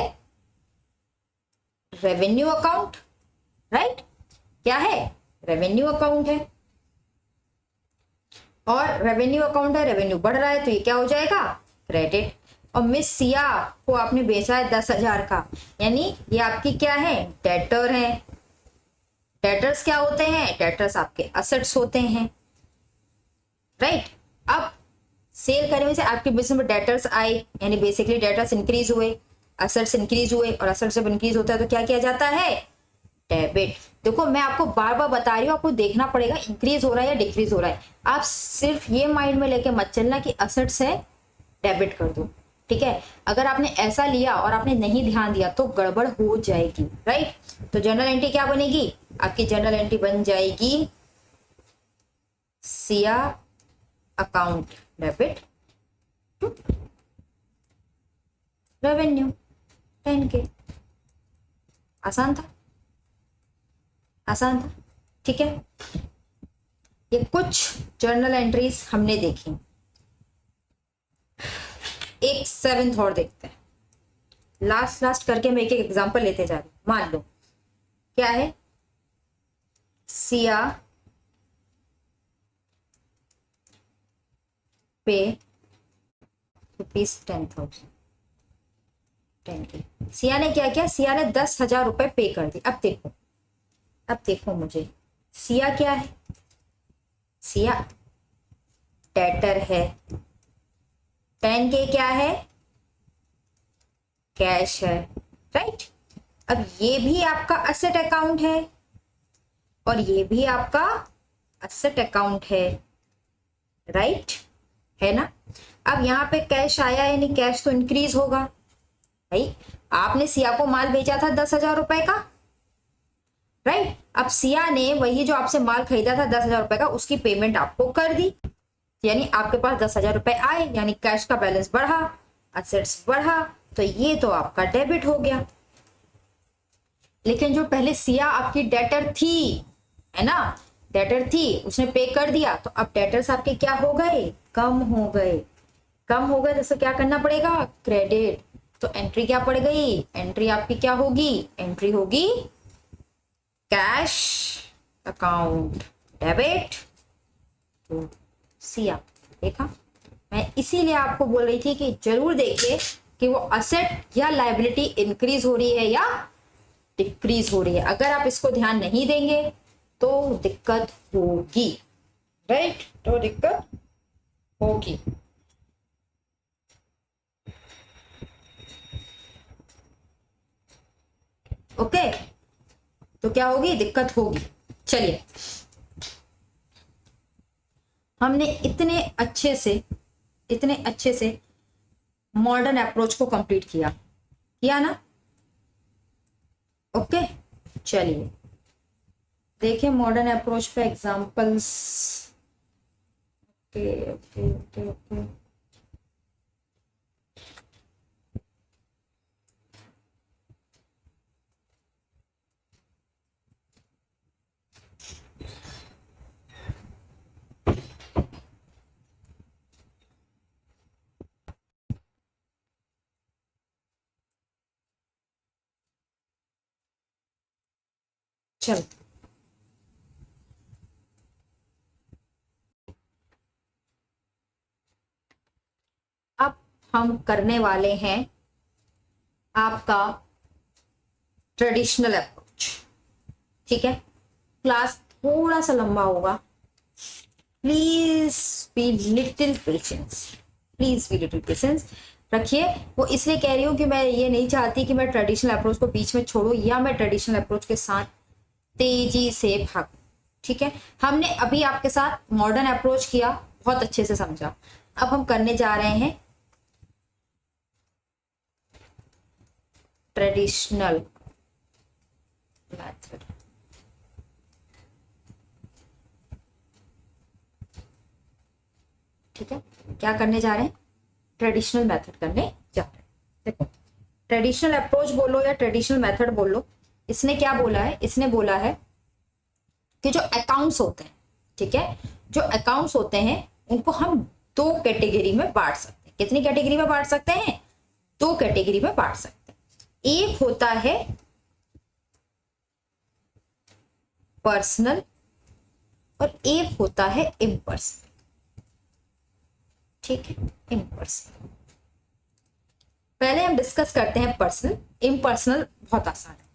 रेवेन्यू अकाउंट, राइट। क्या है, रेवेन्यू अकाउंट है, और रेवेन्यू अकाउंट है, रेवेन्यू बढ़ रहा है तो ये क्या हो जाएगा, क्रेडिट। और मिस सिया को आपने बेचा है 10,000 का, यानी ये आपकी क्या है, डेटर है। डेटर्स क्या होते हैं, डेटर्स आपके असेट्स होते हैं, राइट। अब सेल करने से आपके बिजनेस में डेटर्स आए, यानी बेसिकली डेटर्स इंक्रीज हुए, असेट्स इंक्रीज हुए, और असेट्स जब इंक्रीज होता है तो क्या किया जाता है, डेबिट। देखो मैं आपको बार बार बता रही हूँ, आपको देखना पड़ेगा इंक्रीज हो रहा है या डिक्रीज हो रहा है। आप सिर्फ ये माइंड में लेके मत चलना कि असेट्स है डेबिट कर दो, ठीक है, अगर आपने ऐसा लिया और आपने नहीं ध्यान दिया तो गड़बड़ हो जाएगी, राइट। तो जर्नल एंट्री क्या बनेगी आपकी, जर्नल एंट्री बन जाएगी Siya account debit to revenue 10K। आसान था, आसान था, ठीक है। ये कुछ जर्नल एंट्रीज हमने देखी, एक 7th और देखते हैं, लास्ट करके मैं एक एक एग्जांपल लेते जा रही हूं। मान लो क्या है, सिया पे ₹10,000 10K। सिया ने क्या किया, सिया ने 10,000 रुपए पे कर दी। अब देखो मुझे, सिया क्या है, सिया डेटर है, 10K क्या है, कैश है, राइट। अब ये भी आपका असेट अकाउंट है और ये भी आपका असेट अकाउंट है, राइट, है ना। अब यहाँ पे कैश आया यानी कैश तो इंक्रीज होगा भाई, आपने सिया को माल बेचा था 10,000 रुपए का, राइट। अब सिया ने वही जो आपसे माल खरीदा था 10,000 रुपए का, उसकी पेमेंट आपको कर दी, यानी आपके पास 10,000 रुपए आए, यानी कैश का बैलेंस बढ़ा, असेट्स बढ़ा, तो ये तो आपका डेबिट हो गया। लेकिन जो पहले सिया आपकी डेटर थी, है ना, डेटर थी, उसने पे कर दिया, तो अब डेटर्स आपके क्या हो गए, कम हो गए, कम हो गए, तो क्या करना पड़ेगा, क्रेडिट। तो एंट्री क्या पड़ गई, एंट्री आपकी क्या होगी, एंट्री होगी cash account debit to Siya. देखा, मैं इसीलिए आपको बोल रही थी कि जरूर देखिए कि वो असेट या लायबिलिटी इंक्रीज हो रही है या डिक्रीज हो रही है। अगर आप इसको ध्यान नहीं देंगे तो दिक्कत होगी, राइट, तो दिक्कत होगी। ओके, तो क्या होगी, दिक्कत होगी। चलिए, हमने इतने अच्छे से मॉडर्न अप्रोच को कंप्लीट किया ना। ओके, चलिए देखिए मॉडर्न अप्रोच पे examples. Okay okay okay okay, चल अब हम करने वाले हैं आपका ट्रेडिशनल अप्रोच, ठीक है। क्लास थोड़ा सा लंबा होगा, please be little patience, please be little patience रखिए। वो इसलिए कह रही हूँ कि मैं ये नहीं चाहती कि मैं ट्रेडिशनल अप्रोच को बीच में छोड़ूं या मैं ट्रेडिशनल अप्रोच के साथ तेजी से भागूं, ठीक है। हमने अभी आपके साथ मॉडर्न अप्रोच किया, बहुत अच्छे से समझा। अब हम करने जा रहे हैं ट्रेडिशनल मेथड, ठीक है। क्या करने जा रहे हैं, ट्रेडिशनल मेथड करने जा रहे हैं। देखो, ट्रेडिशनल अप्रोच बोलो या ट्रेडिशनल मेथड बोलो, इसने क्या बोला है, इसने बोला है कि जो अकाउंट्स होते हैं, ठीक है, जो अकाउंट्स होते हैं उनको हम दो कैटेगरी में बांट सकते हैं। कितनी कैटेगरी में बांट सकते हैं, दो कैटेगरी में बांट सकते हैं। एक होता है पर्सनल और एक होता है इम्पर्सनल, ठीक है, इम्पर्सनल। पहले हम डिस्कस करते हैं पर्सनल। इम्पर्सनल बहुत आसान है।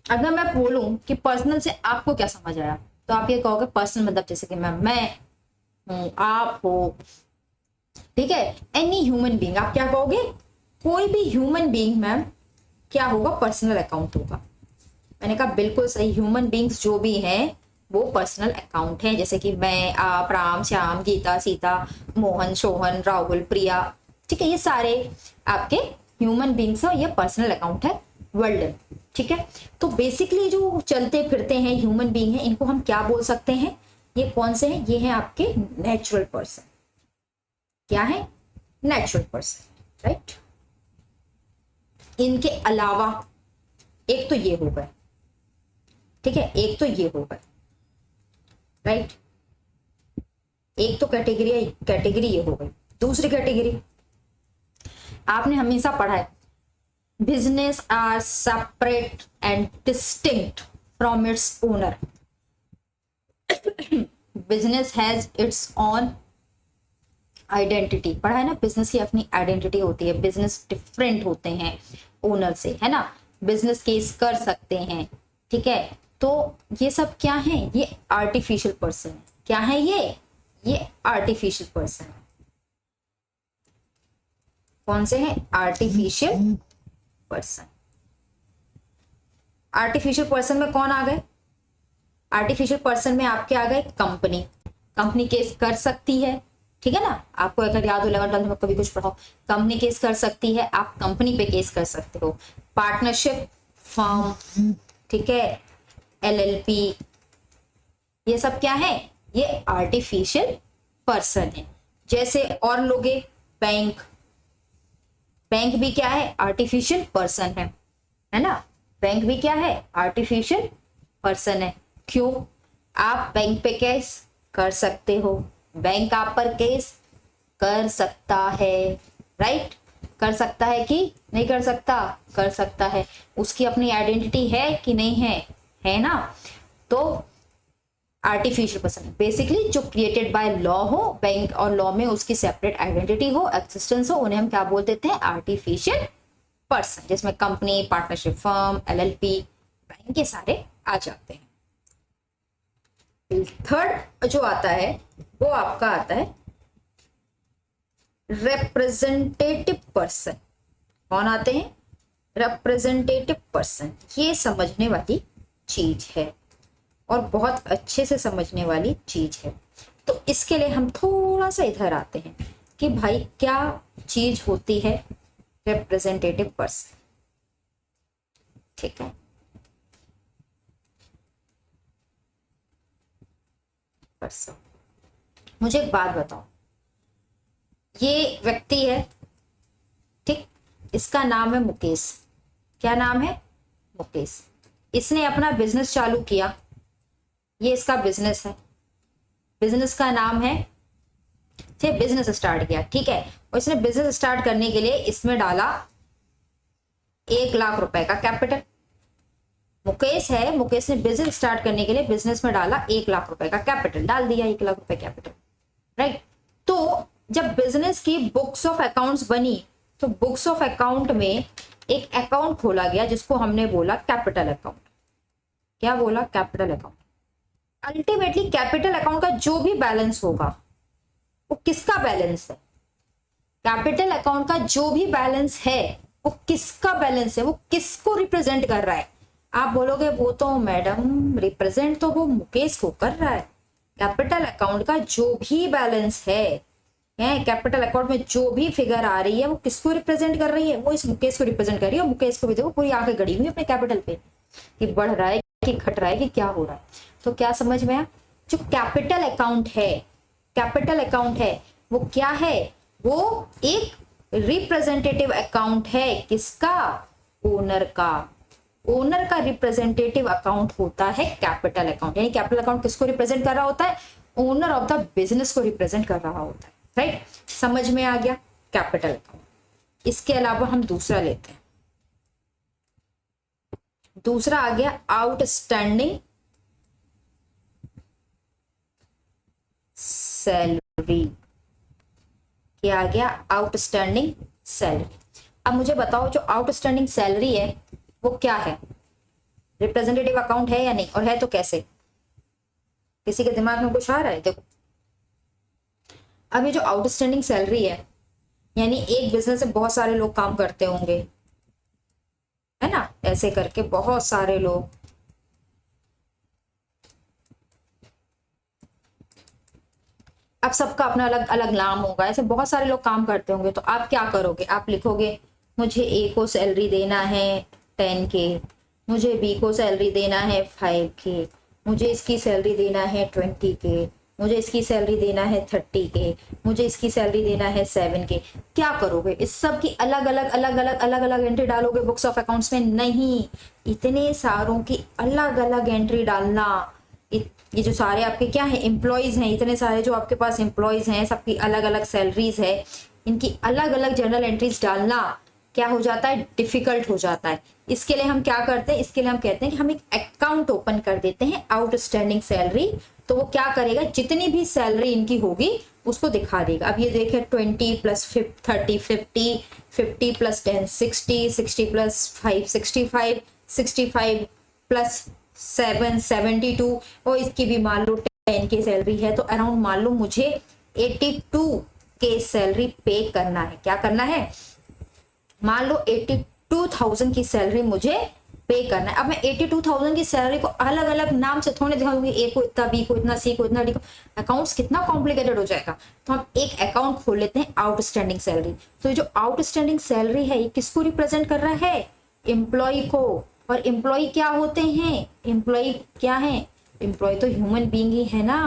अगर मैं बोलूं कि पर्सनल से आपको क्या समझ आया, तो आप ये कहोगे पर्सनल मतलब जैसे कि मैं हूं, आप हो, ठीक है, एनी ह्यूमन बीइंग। आप क्या कहोगे, कोई भी ह्यूमन बीइंग मैम क्या होगा, पर्सनल अकाउंट होगा। मैंने कहा बिल्कुल सही, ह्यूमन बीइंग्स जो भी हैं वो पर्सनल अकाउंट है, जैसे कि मैं, आप, राम, श्याम, गीता, सीता, मोहन, सोहन, राहुल, प्रिया, ठीक है, ये सारे आपके ह्यूमन बींग्स है, ये पर्सनल अकाउंट है वर्ल्ड, ठीक है। तो बेसिकली जो चलते फिरते हैं ह्यूमन बींग है, इनको हम क्या बोल सकते हैं, ये कौन से हैं, ये हैं आपके नेचुरल पर्सन। क्या है, नेचुरल पर्सन, राइट। इनके अलावा एक तो ये हो गए, ठीक है, एक तो ये हो गए, राइट, एक तो कैटेगरी ये हो गई। दूसरी कैटेगरी आपने हमेशा पढ़ा है, business are separate and distinct from its owner. Business has its own identity, पढ़ा है ना, बिजनेस की अपनी आइडेंटिटी होती है, बिजनेस डिफरेंट होते हैं ओनर से, है ना, बिजनेस केस कर सकते हैं, ठीक है। तो ये सब क्या है, ये आर्टिफिशियल पर्सन है। क्या है ये आर्टिफिशियल पर्सन है। कौन से हैं, आर्टिफिशियल पर्सन। आर्टिफिशियल पर्सन में कौन आ गए, आर्टिफिशियल पर्सन में आपके आ गए कंपनी। कंपनी केस कर सकती है, ठीक है ना, आपको अगर याद हो 11th में कभी कुछ पढ़ाओ, कंपनी केस कर सकती है, आप कंपनी पे केस कर सकते हो। पार्टनरशिप, फर्म, ठीक है, LLP, ये सब क्या है, ये आर्टिफिशियल पर्सन है। जैसे और लोगे, बैंक, बैंक भी क्या है, आर्टिफिशियल पर्सन है ना, बैंक भी क्या है, आर्टिफिशियल पर्सन है। क्यों, आप बैंक पे केस कर सकते हो, बैंक आप पर केस कर सकता है, राइट, कर सकता है कि नहीं कर सकता, कर सकता है। उसकी अपनी आइडेंटिटी है कि नहीं है ना। तो आर्टिफिशियल पर्सन बेसिकली जो क्रिएटेड बाय लॉ हो, बैंक और लॉ में उसकी सेपरेट आइडेंटिटी हो, एक्सिस्टेंस हो, उन्हें हम क्या बोल देते हैं, आर्टिफिशियल पर्सन, जिसमें company, partnership, firm, LLP, bank के सारे आ जाते हैं। थर्ड जो आता है वो आपका आता है रिप्रेजेंटेटिव पर्सन। कौन आते हैं, रिप्रेजेंटेटिव पर्सन। ये समझने वाली चीज है और बहुत अच्छे से समझने वाली चीज है। तो इसके लिए हम थोड़ा सा इधर आते हैं कि भाई क्या चीज होती है रिप्रेजेंटेटिव पर्सन, ठीक है। पर्सन, मुझे एक बात बताओ, ये व्यक्ति है, ठीक, इसका नाम है मुकेश। क्या नाम है, मुकेश। इसने अपना बिजनेस चालू किया, ये इसका बिजनेस है, बिजनेस का नाम है, ठीक, बिजनेस स्टार्ट किया, ठीक है। और इसने बिजनेस स्टार्ट करने के लिए इसमें डाला 1 लाख रुपए का कैपिटल। मुकेश है, मुकेश ने बिजनेस स्टार्ट करने के लिए बिजनेस में डाला 1 लाख रुपए का कैपिटल, डाल दिया 1 लाख रुपए कैपिटल, राइट। तो जब बिजनेस की बुक्स ऑफ अकाउंट्स बनी, तो बुक्स ऑफ अकाउंट में एक अकाउंट खोला गया जिसको हमने बोला कैपिटल अकाउंट। क्या बोला, capital account. Ultimately capital account का जो भी बैलेंस होगा वो किसका बैलेंस है, कैपिटल अकाउंट का जो भी बैलेंस है वो किसका बैलेंस है, वो किसको रिप्रेजेंट कर रहा है। आप बोलोगे वो तो मैडम रिप्रेजेंट तो वो मुकेश को कर रहा है। कैपिटल अकाउंट का जो भी बैलेंस है, कैपिटल अकाउंट में जो भी फिगर आ रही है वो किसको रिप्रेजेंट कर रही है, वो इस मुकेश को रिप्रेजेंट कर रही है। मुकेश को भी देखो पूरी आंखें गड़ी हुई अपने कैपिटल पे कि बढ़ रहा है कि घट रहा है कि क्या हो रहा है। तो क्या समझ में आया, जो कैपिटल अकाउंट है, कैपिटल अकाउंट है वो क्या है, वो एक रिप्रेजेंटेटिव अकाउंट है, किसका, ओनर का। ओनर का रिप्रेजेंटेटिव अकाउंट होता है कैपिटल अकाउंट। यानी कैपिटल अकाउंट किसको रिप्रेजेंट कर रहा होता है, ओनर ऑफ द बिजनेस को रिप्रेजेंट कर रहा होता है, राइट। समझ में आ गया कैपिटल अकाउंट। इसके अलावा हम दूसरा लेते हैं, दूसरा आ गया आउटस्टैंडिंग सैलरी। क्या आ गया, आउटस्टैंडिंग सैलरी। अब मुझे बताओ जो आउटस्टैंडिंग सैलरी है वो क्या है, रिप्रेजेंटेटिव अकाउंट है या नहीं, और है तो कैसे। किसी के दिमाग में कुछ आ रहा है, देखो अब ये जो आउटस्टैंडिंग सैलरी है, यानी एक बिजनेस में बहुत सारे लोग काम करते होंगे, है ना, ऐसे करके बहुत सारे लोग, अब सबका अपना अलग अलग नाम होगा, ऐसे बहुत सारे लोग काम करते होंगे, तो आप क्या करोगे, आप लिखोगे मुझे ए को सैलरी देना है 10K, मुझे बी को सैलरी देना है 5K, मुझे इसकी सैलरी देना है 20K, मुझे इसकी सैलरी देना है 30K, मुझे इसकी सैलरी देना है 7K। क्या करोगे, इस सब की अलग अलग अलग अलग अलग अलग एंट्री डालोगे बुक्स ऑफ अकाउंट्स में? नहीं, इतने सारों की अलग अलग एंट्री डालना। ये जो सारे आपके क्या है, एम्प्लॉयज हैं, इतने सारे जो आपके पास एम्प्लॉयज हैं, सबकी अलग अलग सैलरीज है, इनकी अलग अलग जर्नल एंट्रीज डालना क्या हो जाता है, डिफिकल्ट हो जाता है। इसके लिए हम क्या करते हैं, इसके लिए हम कहते हैं कि हम एक अकाउंट ओपन कर देते हैं आउटस्टैंडिंग सैलरी। तो वो क्या करेगा, जितनी भी सैलरी इनकी होगी उसको दिखा देगा। अब ये देखें 20 + 30 50, 50 + 10 60, 60 + 5 65, 65 + 7 72, और इसकी भी मान लो 10 की सैलरी है, तो अराउंड मान लो मुझे 82K सैलरी पे करना है। क्या करना है, मान लो 82,000 की सैलरी मुझे पे करना है। अब मैं 82,000 की सैलरी को अलग अलग नाम से थोड़े दिखाऊंगी, ए को इतना, बी को इतना, सी को इतना, डी को, अकाउंट्स कितना कॉम्प्लिकेटेड हो जाएगा। तो हम एक अकाउंट खोल लेते हैं आउटस्टैंडिंग सैलरी। तो ये जो आउटस्टैंडिंग सैलरी है, ये किसको रिप्रेजेंट कर रहा है, एम्प्लॉय को। और एम्प्लॉय क्या होते हैं, एम्प्लॉय क्या है, एम्प्लॉय तो ह्यूमन बींग ही है ना।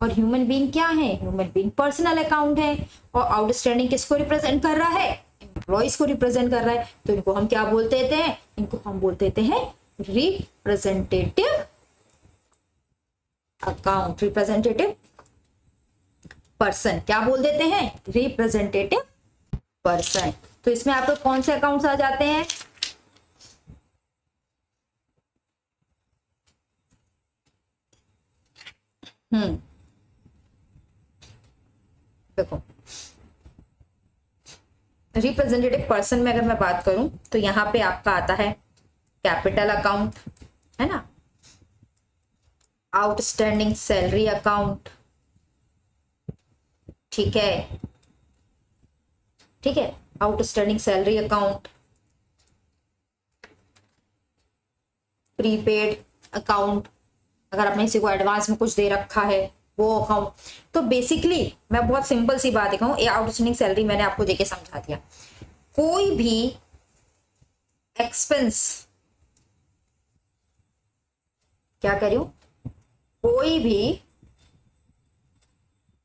और ह्यूमन बींग क्या है, ह्यूमन बींग पर्सनल अकाउंट है। और आउटस्टैंडिंग किसको रिप्रेजेंट कर रहा है, एम्प्लॉयज को रिप्रेजेंट कर रहा है। तो इनको हम क्या बोलते हैं, इनको हम बोलते हैं रिप्रेजेंटेटिव अकाउंट, रिप्रेजेंटेटिव पर्सन। क्या बोल देते हैं, रिप्रेजेंटेटिव पर्सन। तो इसमें आपको कौन से अकाउंट्स आ जाते हैं, देखो रिप्रेजेंटेटिव पर्सन में अगर मैं बात करूं तो यहां पे आपका आता है कैपिटल अकाउंट, है ना, आउटस्टैंडिंग सैलरी अकाउंट, ठीक है, ठीक है, outstanding salary account, prepaid account, अगर आपने किसी को एडवांस में कुछ दे रखा है वो अकाउंट। तो बेसिकली मैं बहुत सिंपल सी बात कहूँ, ये आउटस्टैंडिंग सैलरी मैंने आपको देके समझा दिया। कोई भी एक्सपेंस, क्या कह रही हूं, कोई भी,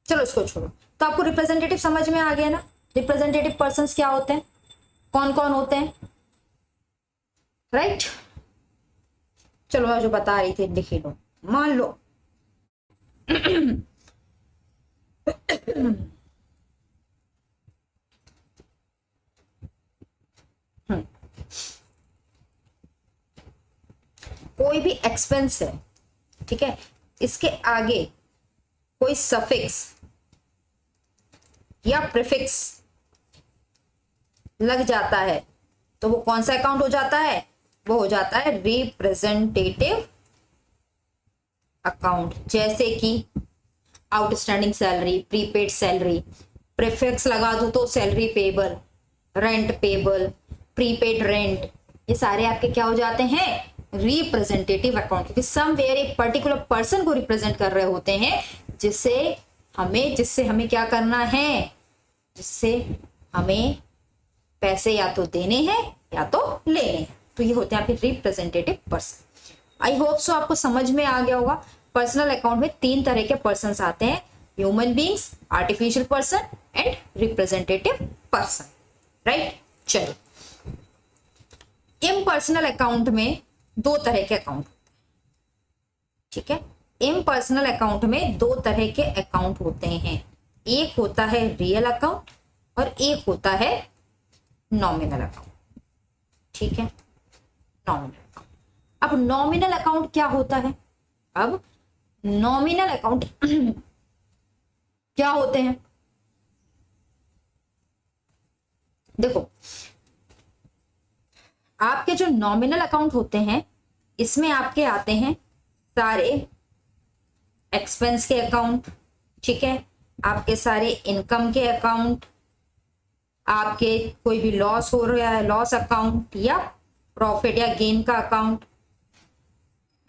चलो इसको छोड़ो। तो आपको रिप्रेजेंटेटिव समझ में आ गया ना, रिप्रेजेंटेटिव पर्संस क्या होते हैं, कौन कौन होते हैं, राइट। चलो मैं जो बता रही थी लिख लो। मान लो कोई भी एक्सपेंस है, ठीक है, इसके आगे कोई सफिक्स या प्रीफिक्स लग जाता है तो वो कौन सा अकाउंट हो जाता है, वो हो जाता है रिप्रेजेंटेटिव अकाउंट। जैसे कि outstanding salary, prepaid salary, prefix लगा दो तो salary payable, rent payable, prepaid rent, ये सारे आपके क्या हो जाते हैं, रिप्रेजेंटेटिव अकाउंट। क्योंकि समवेयर एक पर्टिकुलर पर्सन को रिप्रेजेंट कर रहे होते हैं, जिससे हमें क्या करना है, जिससे हमें पैसे या तो देने हैं या तो लेने हैं। तो ये होते हैं आपके representative person. I hope so आपको समझ में आ गया होगा। पर्सनल अकाउंट में 3 तरह के पर्सन आते हैं, human beings, artificial person and representative person, right. चलो, इम्पर्सनल अकाउंट में 2 तरह के अकाउंट, ठीक है, इम्पर्सनल अकाउंट में 2 तरह के अकाउंट होते हैं। एक होता है रियल अकाउंट और एक होता है नॉमिनल अकाउंट, ठीक है, नॉमिनल अकाउंट। अब नॉमिनल अकाउंट क्या होता है, अब नॉमिनल अकाउंट क्या होते हैं, देखो आपके जो नॉमिनल अकाउंट होते हैं इसमें आपके आते हैं सारे एक्सपेंस के अकाउंट, ठीक है, आपके सारे इनकम के अकाउंट, आपके कोई भी लॉस हो रहा है लॉस अकाउंट, या प्रॉफिट या गेन का अकाउंट।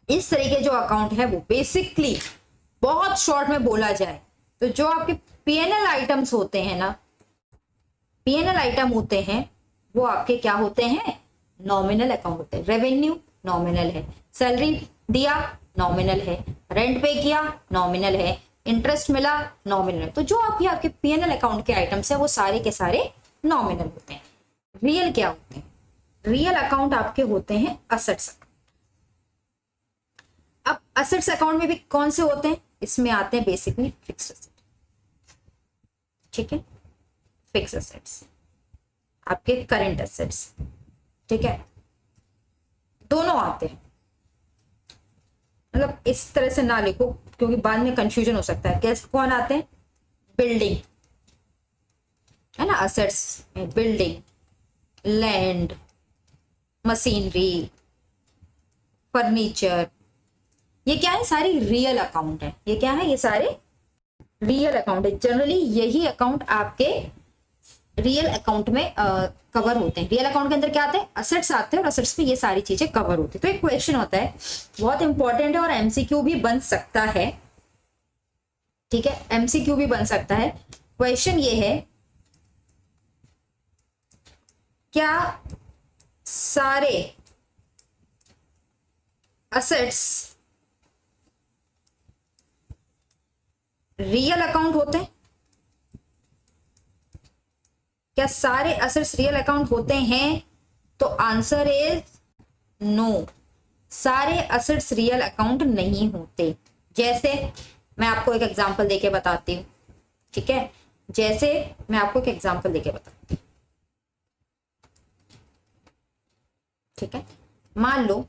इस तरह के जो अकाउंट है वो बेसिकली बहुत शॉर्ट में बोला जाए तो जो आपके पीएनएल आइटम्स होते हैं ना, पीएनएल आइटम होते हैं वो आपके क्या होते हैं, नॉमिनल अकाउंट होते हैं। रेवेन्यू नॉमिनल है, सैलरी दिया नॉमिनल है, रेंट पे किया नॉमिनल है, इंटरेस्ट मिला नॉमिनल है। तो जो आपके पीएनएल अकाउंट के आइटम्स है वो सारे के सारे नॉमिनल होते हैं। रियल क्या होते हैं, रियल अकाउंट आपके होते हैं असेट्स अकाउंट। अब असेट्स अकाउंट में भी कौन से होते हैं, इसमें आते हैं बेसिकली फिक्स्ड असेट, ठीक है, फिक्स असेट्स, आपके करंट असेट्स, ठीक है, दोनों आते हैं। मतलब इस तरह से ना लिखो क्योंकि बाद में कंफ्यूजन हो सकता है। कैसे कौन आते हैं, बिल्डिंग है ना, असेट्स में बिल्डिंग, लैंड, मशीनरी, फर्नीचर, ये क्या है, सारी रियल अकाउंट है। ये क्या है, ये सारे रियल अकाउंट है। जनरली यही अकाउंट आपके रियल अकाउंट में कवर होते हैं। रियल अकाउंट के अंदर क्या आते हैं, असेट्स आते हैं और असेट्स पे ये सारी चीजें कवर होती है। तो एक क्वेश्चन होता है, बहुत इंपॉर्टेंट है और एमसीक्यू भी बन सकता है, ठीक है, एमसीक्यू भी बन सकता है। क्वेश्चन ये है, क्या सारे असेट्स रियल अकाउंट होते हैं, क्या सारे असेट्स रियल अकाउंट होते हैं? तो आंसर इज नो, सारे असेट्स रियल अकाउंट नहीं होते। जैसे मैं आपको एक एग्जांपल देके बताती हूं, ठीक है, जैसे मैं आपको एक एग्जांपल देके बताती हूं, ठीक है। मान लो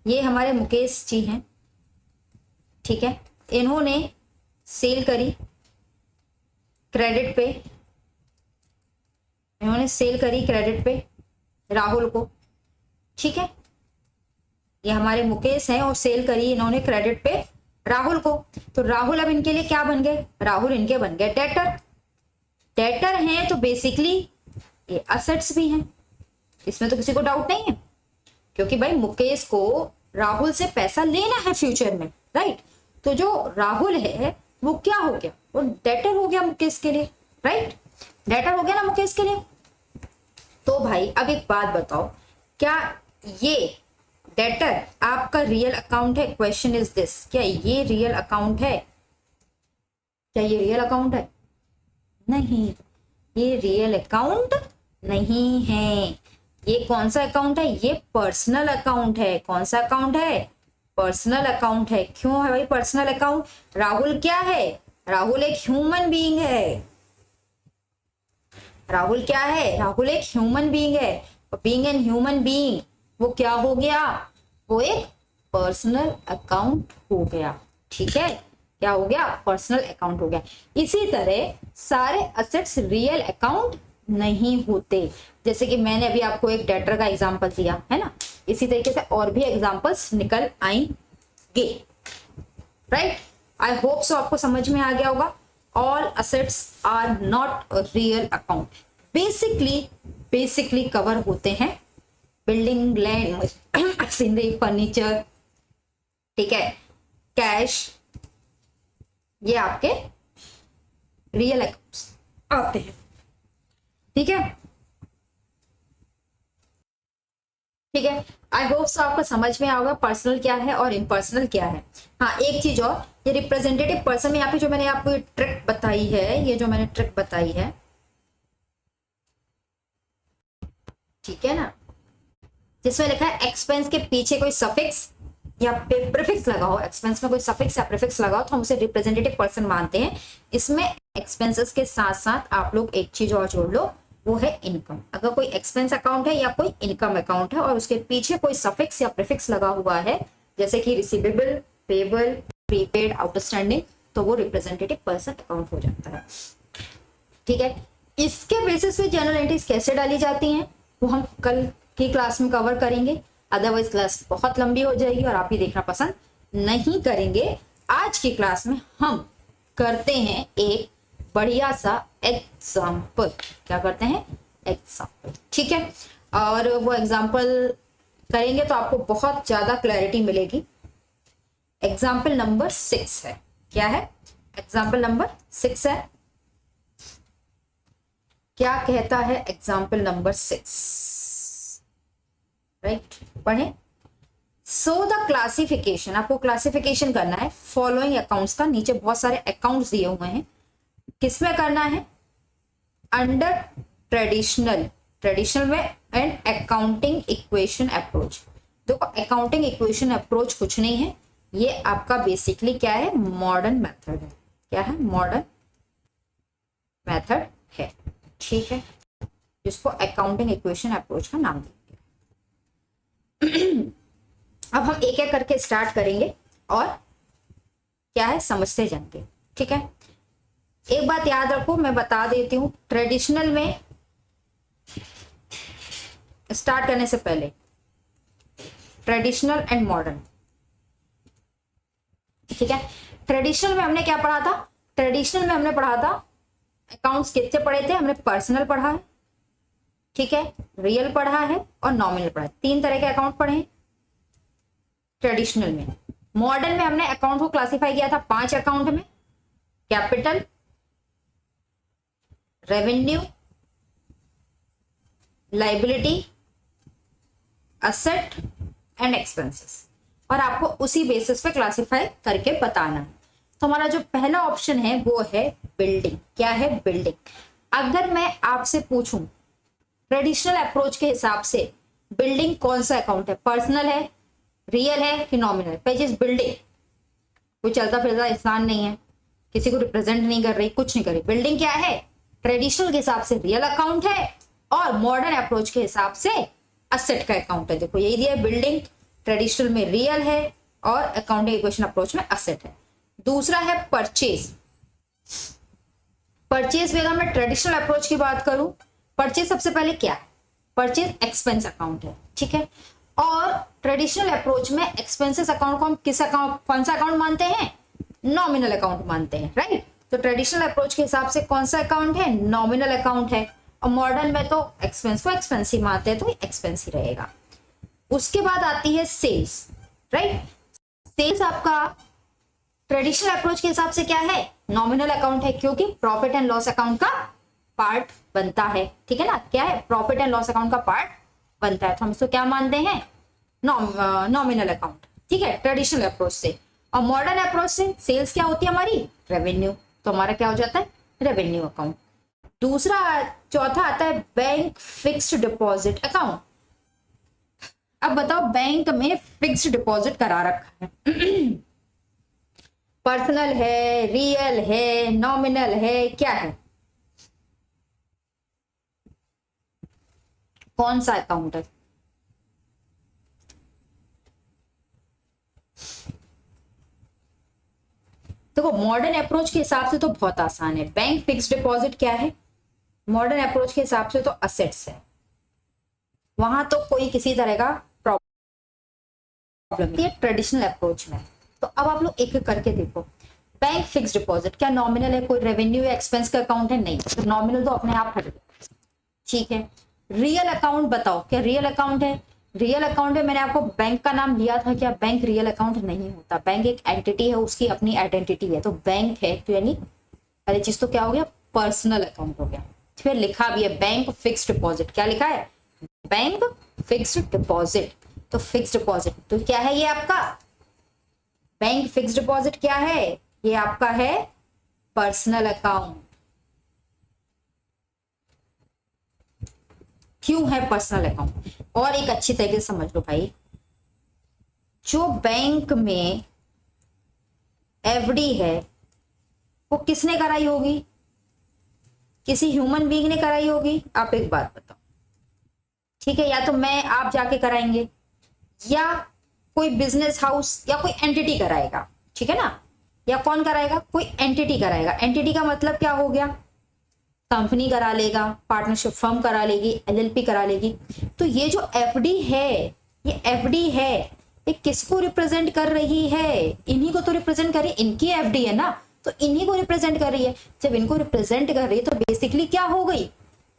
ये हमारे मुकेश जी हैं, ठीक है, इन्होंने सेल करी क्रेडिट पे, इन्होंने सेल करी क्रेडिट पे राहुल को, ठीक है, ये हमारे मुकेश हैं और सेल करी इन्होंने क्रेडिट पे राहुल को। तो राहुल अब इनके लिए क्या बन गए, राहुल इनके बन गए डेटर। डेटर हैं तो बेसिकली ये असेट्स भी हैं, इसमें तो किसी को डाउट नहीं है, क्योंकि भाई मुकेश को राहुल से पैसा लेना है फ्यूचर में, राइट। तो जो राहुल है वो क्या हो गया, वो डेटर हो गया मुकेश के लिए, राइट, डेटर हो गया ना मुकेश के लिए। तो भाई अब एक बात बताओ, क्या ये डेटर आपका रियल अकाउंट है? क्वेश्चन इज दिस, क्या ये रियल अकाउंट है? क्या ये रियल अकाउंट है? नहीं, ये रियल अकाउंट नहीं है। ये कौन सा अकाउंट है? ये पर्सनल अकाउंट है। कौन सा अकाउंट है? पर्सनल अकाउंट है। क्यों है भाई पर्सनल अकाउंट? राहुल क्या है? राहुल एक ह्यूमन बीइंग है। राहुल क्या है? राहुल एक ह्यूमन बीइंग है। बीइंग एन ह्यूमन बीइंग वो क्या हो गया? वो एक पर्सनल अकाउंट हो गया, ठीक है। क्या हो गया? पर्सनल अकाउंट हो गया। इसी तरह सारे असेट्स रियल अकाउंट नहीं होते। जैसे कि मैंने अभी आपको एक डेटर का एग्जांपल दिया है ना, इसी तरीके से और भी एग्जांपल्स निकल आएंगे, राइट। आई होप सो आपको समझ में आ गया होगा। All assets are not real account. Basically cover होते हैं बिल्डिंग, लैंड, मशीनरी, फर्नीचर, ठीक है, कैश, ये आपके रियल अकाउंट्स आते हैं, ठीक है, ठीक है। आई होप सो आपको समझ में आएगा पर्सनल क्या है और इम्पर्सनल क्या है। हाँ, एक चीज और, ये रिप्रेजेंटेटिव पर्सन में यहाँ पे जो मैंने आपको ट्रिक बताई है, ये जो मैंने ट्रिक बताई है, ठीक है ना, जिसमें लिखा है एक्सपेंस के पीछे कोई सफिक्स या प्रीफिक्स लगा हो, एक्सपेंस में कोई सफिक्स या प्रीफिक्स लगा हो तो हम उसे रिप्रेजेंटेटिव पर्सन मानते हैं। इसमें एक्सपेंसेस के साथ साथ आप लोग एक चीज और जोड़ लो, वो है इनकम। अगर कोई एक्सपेंस अकाउंट है या कोई इनकम अकाउंट है और उसके पीछे कोई सफिक्स या प्रीफिक्स लगा हुआ है, जैसे कि रिसीवेबल, पेबल, प्रीपेड, आउटस्टैंडिंग, तो वो रिप्रेजेंटेटिव पर्सन अकाउंट हो जाता है, ठीक है। इसके बेसिस पे जनरल एंट्रीज कैसे डाली जाती हैं वो हम कल की क्लास में कवर करेंगे, अदरवाइज क्लास बहुत लंबी हो जाएगी और आप ही देखना पसंद नहीं करेंगे। आज की क्लास में हम करते हैं एक बढ़िया सा एग्जाम्पल। क्या करते हैं? एग्जाम्पल, ठीक है। और वो एग्जाम्पल करेंगे तो आपको बहुत ज्यादा क्लैरिटी मिलेगी। एग्जाम्पल नंबर 6 है, क्या है? एग्जाम्पल नंबर 6 है। क्या कहता है एग्जाम्पल नंबर 6, राइट, पढ़े। सो द क्लासिफिकेशन, आपको क्लासिफिकेशन करना है फॉलोइंग अकाउंट्स का। नीचे बहुत सारे अकाउंट्स दिए हुए हैं, किसमें करना है, अंडर ट्रेडिशनल, ट्रेडिशनल में एंड अकाउंटिंग इक्वेशन अप्रोच। देखो अकाउंटिंग इक्वेशन अप्रोच कुछ नहीं है, ये आपका बेसिकली क्या है, मॉडर्न मेथड है। क्या है, मॉडर्न मेथड है, ठीक है, जिसको अकाउंटिंग इक्वेशन अप्रोच का नाम दिया। अब हम एक एक करके स्टार्ट करेंगे और क्या है समझते जाएंगे, ठीक है। एक बात याद रखो, मैं बता देती हूं, ट्रेडिशनल में स्टार्ट करने से पहले ट्रेडिशनल एंड मॉडर्न, ठीक है। ट्रेडिशनल में हमने क्या पढ़ा था, ट्रेडिशनल में हमने पढ़ा था अकाउंट्स, कितने पढ़े थे हमने, पर्सनल पढ़ा है, ठीक है, रियल पढ़ा है और नॉमिनल पढ़ा है, 3 तरह के अकाउंट पढ़े हैं ट्रेडिशनल में। मॉडर्न में हमने अकाउंट को क्लासिफाई किया था 5 अकाउंट में, capital, revenue, liability, asset and expenses, और आपको उसी बेसिस पे क्लासिफाई करके बताना। तो हमारा जो पहला ऑप्शन है वो है बिल्डिंग। क्या है, बिल्डिंग। अगर मैं आपसे पूछूं ट्रेडिशनल अप्रोच के हिसाब से बिल्डिंग कौन सा अकाउंट है, पर्सनल है, रियल है कि नॉमिनल, पेजेस बिल्डिंग, कोई चलता फिरता इंसान नहीं है, किसी को रिप्रेजेंट नहीं कर रही, कुछ नहीं कर रही। बिल्डिंग क्या है, ट्रेडिशनल के हिसाब से रियल अकाउंट है और मॉडर्न अप्रोच के हिसाब से असेट का अकाउंट है। देखो यही दिया है, बिल्डिंग ट्रेडिशनल में रियल है और अकाउंटिंग इक्वेशन अप्रोच में असेट है। दूसरा है परचेज। परचेज में अगर मैं ट्रेडिशनल अप्रोच की बात करूं, परचेज सबसे पहले क्या है, परचेज एक्सपेंस अकाउंट है, ठीक है। और ट्रेडिशनल अप्रोच में एक्सपेंसेस अकाउंट को हम किस अकाउंट, कौन सा अकाउंट मानते हैं, नॉमिनल अकाउंट मानते हैं, राइट। तो ट्रेडिशनल अप्रोच के हिसाब से कौन सा अकाउंट है, नॉमिनल अकाउंट है, और मॉडर्न में तो एक्सपेंस को एक्सपेंस ही मानते हैं, तो एक्सपेंस ही रहेगा। उसके बाद आती है सेल्स, राइट। सेल्स आपका ट्रेडिशनल अप्रोच के हिसाब से क्या है, नॉमिनल अकाउंट है, क्योंकि प्रॉफिट एंड लॉस अकाउंट का पार्ट बनता है, ठीक है ना। क्या है, प्रॉफिट एंड लॉस अकाउंट का पार्ट बनता है, तो हम इसको क्या मानते हैं, नॉमिनल अकाउंट, ठीक है, ट्रेडिशनल अप्रोच से। और मॉडर्न अप्रोच से सेल्स क्या होती है हमारी, रेवेन्यू, तो हमारा क्या हो जाता है, रेवेन्यू अकाउंट। दूसरा, चौथा आता है बैंक फिक्स्ड डिपॉजिट अकाउंट। अब बताओ, बैंक में फिक्स्ड डिपॉजिट करा रखा है, पर्सनल है, रियल है, नॉमिनल है, क्या है, कौन सा अकाउंट है। देखो मॉडर्न अप्रोच के हिसाब से तो बहुत आसान है, बैंक फिक्स्ड डिपॉजिट क्या है, मॉडर्न अप्रोच के हिसाब से तो असेट्स है, वहां तो कोई किसी तरह का प्रॉब्लम नहीं है ट्रेडिशनल अप्रोच में। तो अब आप लोग एक एक करके देखो, बैंक फिक्स्ड डिपॉजिट क्या नॉमिनल है, कोई रेवेन्यू या एक्सपेंस का अकाउंट है, नहीं, तो नॉमिनल तो अपने आप हट गया, ठीक है। रियल अकाउंट बताओ, क्या रियल अकाउंट है, रियल अकाउंट है, मैंने आपको बैंक का नाम लिया था, क्या बैंक रियल अकाउंट नहीं होता, बैंक एक एंटिटी है, उसकी अपनी आइडेंटिटी है, तो बैंक है तो यानी पहली चीज तो क्या हो गया, पर्सनल अकाउंट हो गया। फिर लिखा भी है बैंक फिक्स्ड डिपॉजिट, क्या लिखा है, बैंक फिक्स्ड डिपॉजिट, तो फिक्स्ड डिपॉजिट तो क्या है, ये आपका बैंक फिक्स्ड डिपॉजिट क्या है, ये आपका है पर्सनल अकाउंट। क्यों है पर्सनल अकाउंट, और एक अच्छी तरीके से समझ लो भाई, जो बैंक में एफडी है वो किसने कराई होगी, किसी ह्यूमन बीइंग ने कराई होगी। आप एक बात बताओ, ठीक है, या तो मैं आप जाके कराएंगे, या कोई बिजनेस हाउस या कोई एंटिटी कराएगा, ठीक है ना, या कौन कराएगा, कोई एंटिटी कराएगा। एंटिटी का मतलब क्या हो गया, कंपनी करा लेगा, पार्टनरशिप फर्म करा लेगी, एलएलपी करा लेगी। तो ये जो एफडी है, ये एफडी है, ये किसको रिप्रेजेंट कर रही है, इन्हीं को तो रिप्रेजेंट कर रही है, इनकी एफडी है ना, तो इन्हीं को रिप्रेजेंट कर रही है। जब इनको रिप्रेजेंट कर रही है तो बेसिकली क्या हो गई,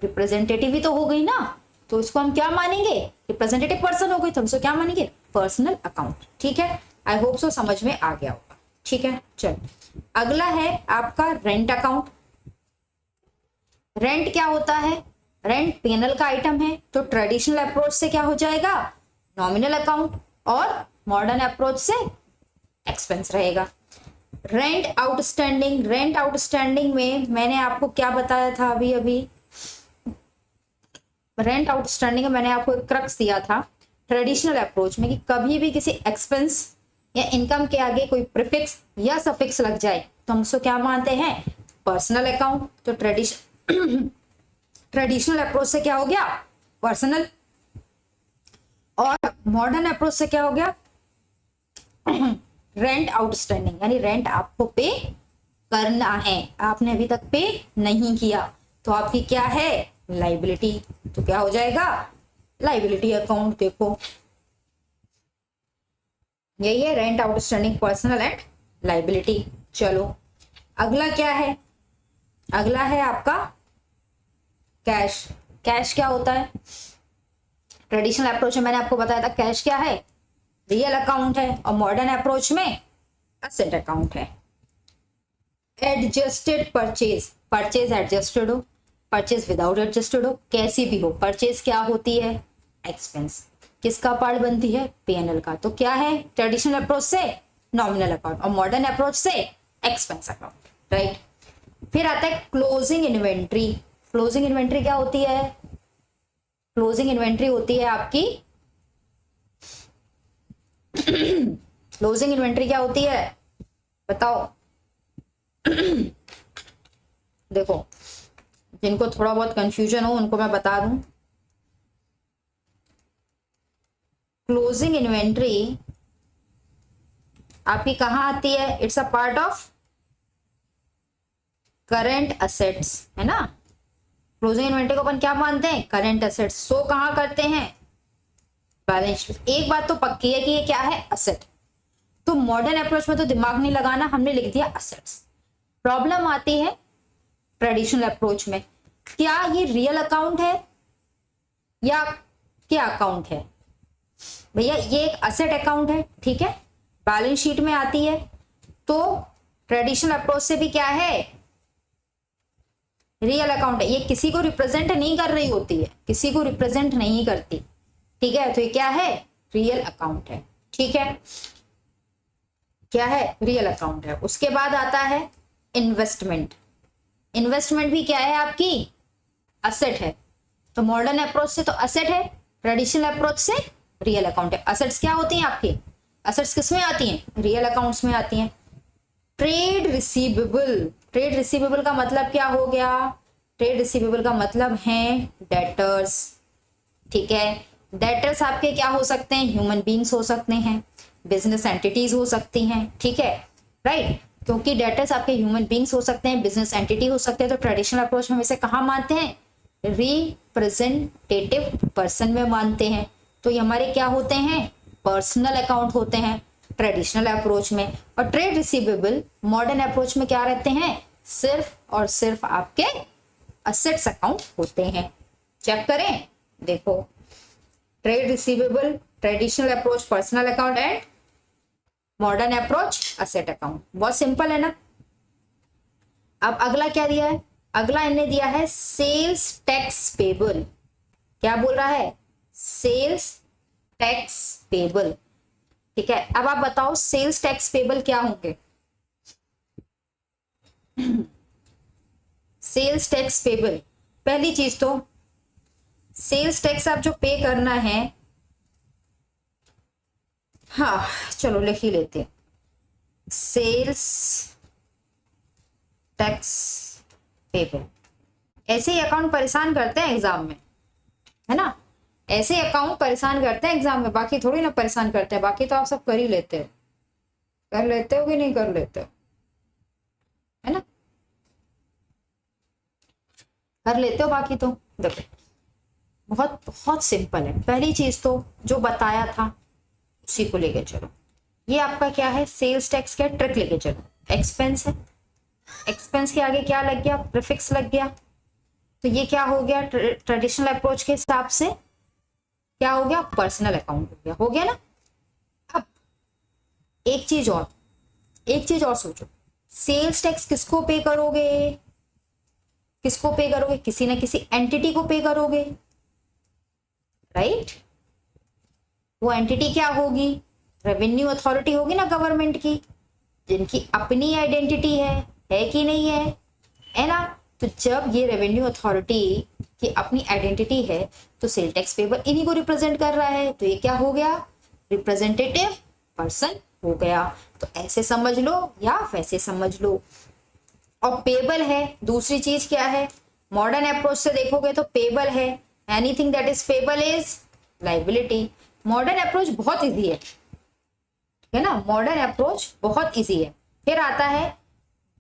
रिप्रेजेंटेटिव ही तो हो गई ना, तो इसको हम क्या मानेंगे, रिप्रेजेंटेटिव पर्सन हो गई, तो हम इसको क्या मानेंगे, पर्सनल अकाउंट, ठीक है। आई होप सो समझ में आ गया होगा, ठीक है। चल अगला है आपका रेंट अकाउंट। रेंट क्या होता है? रेंट पीएनएल का आइटम है, तो ट्रेडिशनल अप्रोच से क्या हो जाएगा? नॉमिनल अकाउंट, और मॉडर्न अप्रोच से एक्सपेंस रहेगा। रेंट आउटस्टैंडिंग, रेंट आउटस्टैंडिंग में मैंने आपको क्या बताया था अभी अभी? रेंट आउटस्टैंडिंग में मैंने आपको एक क्रक्स दिया था ट्रेडिशनल अप्रोच में कि कभी भी किसी एक्सपेंस या इनकम के आगे कोई प्रीफिक्स या सफिक्स लग जाए तो हम उसको क्या मानते हैं? Personal account. तो ट्रेडिशनल अप्रोच से क्या हो गया? पर्सनल। और मॉडर्न अप्रोच से क्या हो गया? रेंट आउटस्टैंडिंग, यानी रेंट आपको पे करना है, आपने अभी तक पे नहीं किया तो आपकी क्या है? लाइबिलिटी। तो क्या हो जाएगा? Liability account. देखो यही है rent outstanding, personal and liability. चलो अगला क्या है? अगला है आपका कैश। कैश क्या होता है? ट्रेडिशनल अप्रोच में मैंने आपको बताया था कैश क्या है? रियल अकाउंट है, और मॉडर्न अप्रोच में असेट अकाउंट है। एडजस्टेड परचेज, परचेज एडजस्टेड हो, परचेज विदाउट एडजस्टेड हो, कैसी भी हो, परचेज क्या होती है? एक्सपेंस। किसका पार्ट बनती है? पीएनएल का। तो क्या है? ट्रेडिशनल अप्रोच से नॉमिनल अकाउंट, और मॉडर्न अप्रोच से एक्सपेंस अकाउंट, राइट। फिर आता है क्लोजिंग इन्वेंट्री। क्लोजिंग इन्वेंट्री क्या होती है? क्लोजिंग इन्वेंट्री होती है आपकी क्लोजिंग इन्वेंट्री क्या होती है? बताओ। देखो जिनको थोड़ा बहुत कंफ्यूजन हो उनको मैं बता दूं, क्लोजिंग इन्वेंट्री आपकी कहां आती है? It's a part of current assets, है ना। क्लोजिंग इन्वेंट्री को अपन क्या मानते हैं? Current assets. सो कहां करते हैं? Balance sheet. एक बात तो पक्की है कि ये क्या है? असेट। तो मॉडर्न अप्रोच में तो दिमाग नहीं लगाना, हमने लिख दिया असेट्स। प्रॉब्लम आती है ट्रेडिशनल अप्रोच में, क्या ये रियल अकाउंट है या क्या अकाउंट है? भैया ये एक असेट अकाउंट है, ठीक है, बैलेंस शीट में आती है। तो ट्रेडिशनल अप्रोच से भी क्या है? रियल अकाउंट है। ये किसी को रिप्रेजेंट नहीं कर रही होती है, किसी को रिप्रेजेंट नहीं करती, ठीक है। तो ये क्या है? रियल अकाउंट है, ठीक है। क्या है? रियल अकाउंट है। उसके बाद आता है इन्वेस्टमेंट। इन्वेस्टमेंट भी क्या है आपकी? असेट है। तो मॉडर्न अप्रोच से तो असेट है, ट्रेडिशनल अप्रोच से रियल अकाउंट है। असेट्स क्या होती हैं आपकी? असेट्स किस में आती हैं? रियल अकाउंट्स में आती हैं। Trade receivable. ट्रेड रिसीवेबल का मतलब क्या हो गया? ट्रेड रिसीवेबल का मतलब है डेटर्स, ठीक है। डेटर्स आपके क्या हो सकते हैं? ह्यूमन बींग्स हो सकते हैं, बिजनेस एंटिटीज हो सकती हैं, ठीक है, राइट। क्योंकि डेटर्स आपके ह्यूमन बींग्स हो सकते हैं, बिजनेस एंटिटी हो सकते हैं, तो ट्रेडिशनल अप्रोच में इसे कहाँ मानते हैं? रिप्रेजेंटेटिव पर्सन में मानते हैं। तो ये हमारे क्या होते हैं? पर्सनल अकाउंट होते हैं ट्रेडिशनल अप्रोच में। और ट्रेड रिसीवेबल मॉडर्न अप्रोच में क्या रहते हैं? सिर्फ और सिर्फ आपके असेट्स अकाउंट होते हैं। चेक करें, देखो trade receivable, traditional approach personal account, and modern approach asset account. बहुत सिंपल है ना। अब अगला क्या दिया है? अगला इन्हें दिया है सेल्स टैक्स पेबल। क्या बोल रहा है? सेल्स टैक्स पेबल, ठीक है। अब आप बताओ सेल्स टैक्स पेबल क्या होंगे? सेल्स टैक्स पेबल, पहली चीज तो सेल्स टैक्स आप जो पे करना है, हाँ चलो लिख ही लेते हैं, सेल्स टैक्स पेबल। ऐसे ही अकाउंट परेशान करते हैं एग्जाम में, है ना। ऐसे अकाउंट परेशान करते हैं एग्जाम में, बाकी थोड़ी ना परेशान करते हैं। बाकी तो आप सब कर ही लेते हो, कर लेते हो कि नहीं कर लेते हो, है ना, कर लेते हो बाकी तो। देखो बहुत बहुत सिंपल है। पहली चीज तो जो बताया था उसी को लेके चलो। ये आपका क्या है? सेल्स टैक्स का ट्रिक लेके चलो। एक्सपेंस है, एक्सपेंस के आगे क्या लग गया? प्रीफिक्स लग गया। तो ये क्या हो गया? ट्रेडिशनल अप्रोच के हिसाब से क्या हो गया? पर्सनल अकाउंट हो गया, हो गया ना। अब एक चीज और सोचो, सेल्स टैक्स किसको पे करोगे, किसको पे करोगे, किसी ना किसी एंटिटी को पे करोगे, राइट। वो एंटिटी क्या होगी, रेवेन्यू अथॉरिटी होगी ना गवर्नमेंट की, जिनकी अपनी आइडेंटिटी है कि नहीं है ना। तो जब ये रेवेन्यू अथॉरिटी की अपनी आइडेंटिटी है तो सेल टैक्स पेबल इन्हीं को रिप्रेजेंट कर रहा है, तो ये क्या हो गया, रिप्रेजेंटेटिव पर्सन हो गया। तो ऐसे समझ लो या वैसे समझ लो। और पेबल है, दूसरी चीज क्या है, मॉडर्न अप्रोच से देखोगे तो पेबल है, anything that is payable is liability. Modern approach बहुत इजी है ना, मॉडर्न अप्रोच बहुत इजी है। फिर आता है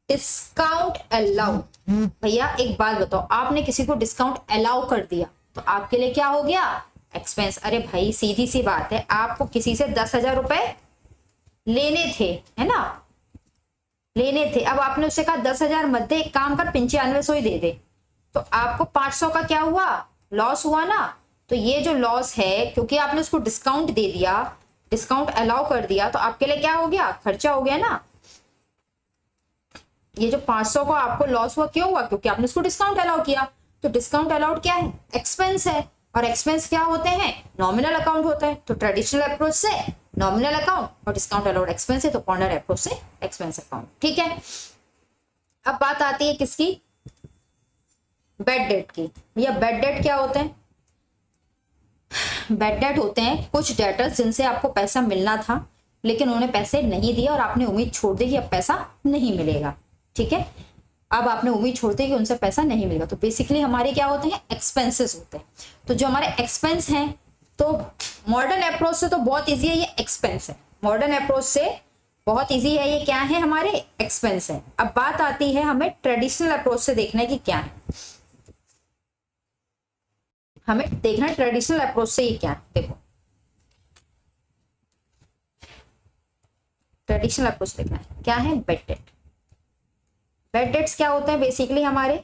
डिस्काउंट अलाउ। भैया एक बात बताओ, आपने किसी को डिस्काउंट अलाउ कर दिया तो आपके लिए क्या हो गया, एक्सपेंस। अरे भाई सीधी सी बात है, आपको किसी से 10,000 रुपए लेने थे, है ना, लेने थे। अब आपने उससे कहा 10,000 मत दे, एक काम कर 9500 ही दे दे, तो आपको 500 का क्या हुआ, लॉस हुआ ना। तो ये जो लॉस है, क्योंकि आपने उसको डिस्काउंट दे दिया, डिस्काउंट अलाउ कर दिया, तो आपके लिए क्या हो गया, खर्चा हो गया ना। ये जो 500 का आपको लॉस हुआ, क्यों हुआ, क्योंकि आपने उसको डिस्काउंट अलाउ किया। तो डिस्काउंट अलाउड क्या है, एक्सपेंस है, और एक्सपेंस क्या होते हैं, नॉमिनल अकाउंट होता है। तो ट्रेडिशनल अप्रोच से नॉमिनल अकाउंट और डिस्काउंट अलाउड एक्सपेंस है, तो मॉडर्न अप्रोच से एक्सपेंस अकाउंट। ठीक है, अब बात आती है किसकी, बैड डेट की। भैया बैड डेट क्या होते हैं, बैड डेट होते हैं कुछ डेटर्स जिनसे आपको पैसा मिलना था लेकिन उन्होंने पैसे नहीं दिए और आपने उम्मीद छोड़ दी कि अब पैसा नहीं मिलेगा। ठीक है, अब आपने उम्मीद छोड़ दी कि उनसे पैसा नहीं मिलेगा, तो बेसिकली हमारे क्या होते हैं, एक्सपेंसेस होते हैं। तो जो हमारे एक्सपेंस हैं, तो मॉडर्न अप्रोच से तो बहुत इजी है, ये एक्सपेंस है। मॉडर्न अप्रोच से बहुत इजी है, ये क्या है, हमारे एक्सपेंस है। अब बात आती है हमें ट्रेडिशनल अप्रोच से देखने की, क्या है, हमें देखना है ट्रेडिशनल अप्रोच से ये क्या है। देखो ट्रेडिशनल अप्रोच देखना है, क्या है, बेड डेट। बेड डेट्स क्या होते हैं, बेसिकली हमारे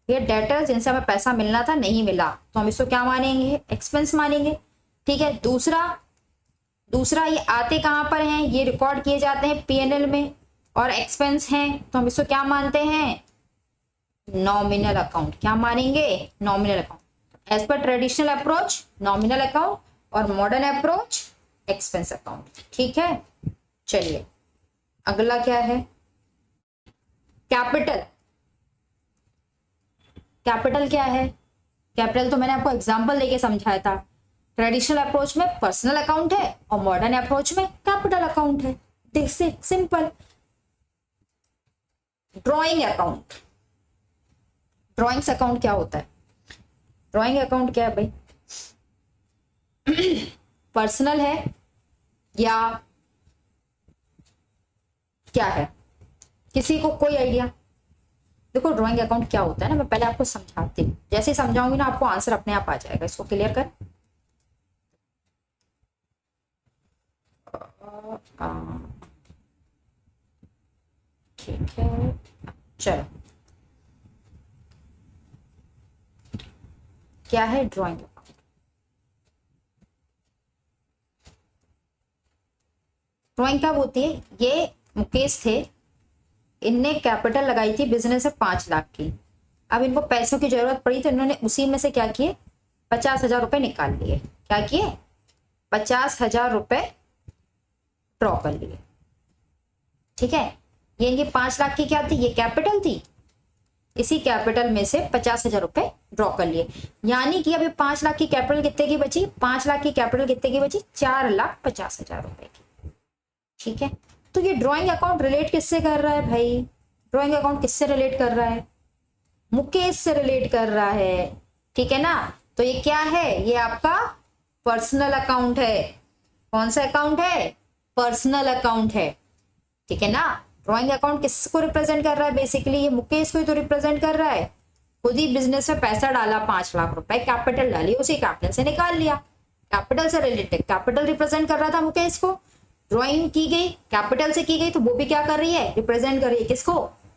ये डेटर्स जिनसे हमें पैसा मिलना था नहीं मिला, तो हम इसको क्या मानेंगे, एक्सपेंस मानेंगे। ठीक है, दूसरा ये आते कहां पर हैं, ये रिकॉर्ड किए जाते हैं पीएनएल में, और एक्सपेंस हैं तो हम इसको क्या मानते हैं, नॉमिनल अकाउंट। क्या मानेंगे, nominal account. As per traditional approach nominal account, और मॉडर्न अप्रोच एक्सपेंस अकाउंट। ठीक है, चलिए अगला क्या है, कैपिटल। कैपिटल क्या है, कैपिटल तो मैंने आपको एग्जांपल देके समझाया था। ट्रेडिशनल अप्रोच में पर्सनल अकाउंट है और मॉडर्न अप्रोच में कैपिटल अकाउंट है। This is simple. Drawing account, drawings account क्या होता है, ड्रॉइंग अकाउंट क्या है भाई, पर्सनल है या क्या है, किसी को कोई आइडिया। देखो ड्राइंग अकाउंट क्या होता है ना, मैं पहले आपको समझाती हूँ, जैसे ही समझाऊंगी ना आपको आंसर अपने आप आ जाएगा। इसको क्लियर कर, ठीक है, चलो क्या है ड्राइंग अकाउंट। ड्राइंग कब होती है, ये मुकेश थे, इनने कैपिटल लगाई थी बिजनेस है 5 लाख की। अब इनको पैसों की जरूरत पड़ी तो इन्होंने उसी में से क्या किए, 50,000 रुपए निकाल लिए। क्या किए, 50,000 रुपए ड्रॉ कर लिए। ठीक है, ये इनकी 5 लाख की क्या थी, ये कैपिटल थी, इसी कैपिटल में से 50,000 रुपए ड्रॉ कर लिए। यानी कि अभी 5 लाख की कैपिटल कितने की बची, 5 लाख की कैपिटल कितने की बची, 4,50,000 रुपए की। ठीक है, तो ये ड्राइंग अकाउंट रिलेट किससे कर रहा है भाई, ड्राइंग अकाउंट किससे रिलेट कर रहा है, मुकेश से रिलेट कर रहा है। ठीक है ना, तो ये क्या है, ये आपका पर्सनल अकाउंट है। कौन सा अकाउंट है, पर्सनल अकाउंट है। ठीक है ना, ड्राइंग अकाउंट किसको रिप्रेजेंट कर रहा है, बेसिकली ये मुकेश को ही तो रिप्रेजेंट कर रहा है। खुद ही बिजनेस में पैसा डाला 5 लाख रुपए, कैपिटल डाली, उसी कैपिटल से निकाल लिया। कैपिटल से रिलेटेड, कैपिटल रिप्रेजेंट कर रहा था मुकेश को, ड्राइंग की गई कैपिटल से की गई, तो वो भी क्या कर रही है, रिप्रेजेंट कर रही है किसको,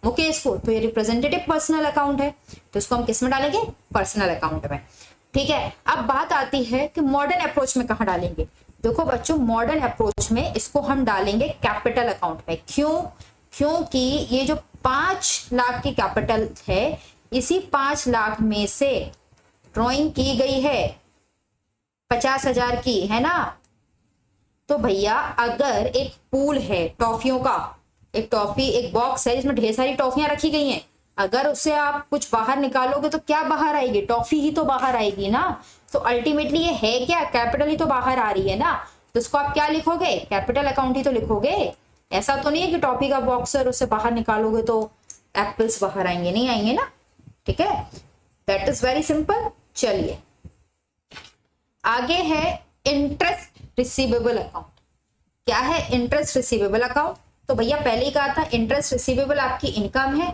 मुकेश को। तो ये रिप्रेजेंटेटिव पर्सनल अकाउंट है, तो इसको हम किस में डालेंगे, पर्सनल अकाउंट में। ठीक है, अब बात आती है कि मॉडर्न अप्रोच में कहां डालेंगे। देखो बच्चों, मॉडर्न अप्रोच में इसको हम डालेंगे कैपिटल अकाउंट में। क्यों, क्योंकि ये जो 5 लाख की कैपिटल है, इसी 5 लाख में से ड्राइंग की गई है 50,000 की, है ना। तो भैया अगर एक पूल है टॉफियों का, एक बॉक्स है जिसमें ढेर सारी टॉफियां रखी गई हैं, अगर उससे आप कुछ बाहर निकालोगे तो क्या बाहर आएगी? टॉफी ही तो बाहर आएगी ना। तो अल्टीमेटली ये है क्या? कैपिटल ही तो बाहर आ रही है ना। तो इसको आप क्या लिखोगे? कैपिटल अकाउंट ही तो लिखोगे। ऐसा तो नहीं है कि टॉफी का बॉक्स है और उससे बाहर निकालोगे तो एप्पल्स बाहर आएंगे, नहीं आएंगे ना। ठीक है, दैट इज वेरी सिंपल। चलिए आगे है इंटरेस्ट रिसीवेबल अकाउंट। क्या है इंटरेस्ट रिसीवेबल अकाउंट? तो भैया पहले ही कहा था इंटरेस्ट रिसीवेबल आपकी इनकम है,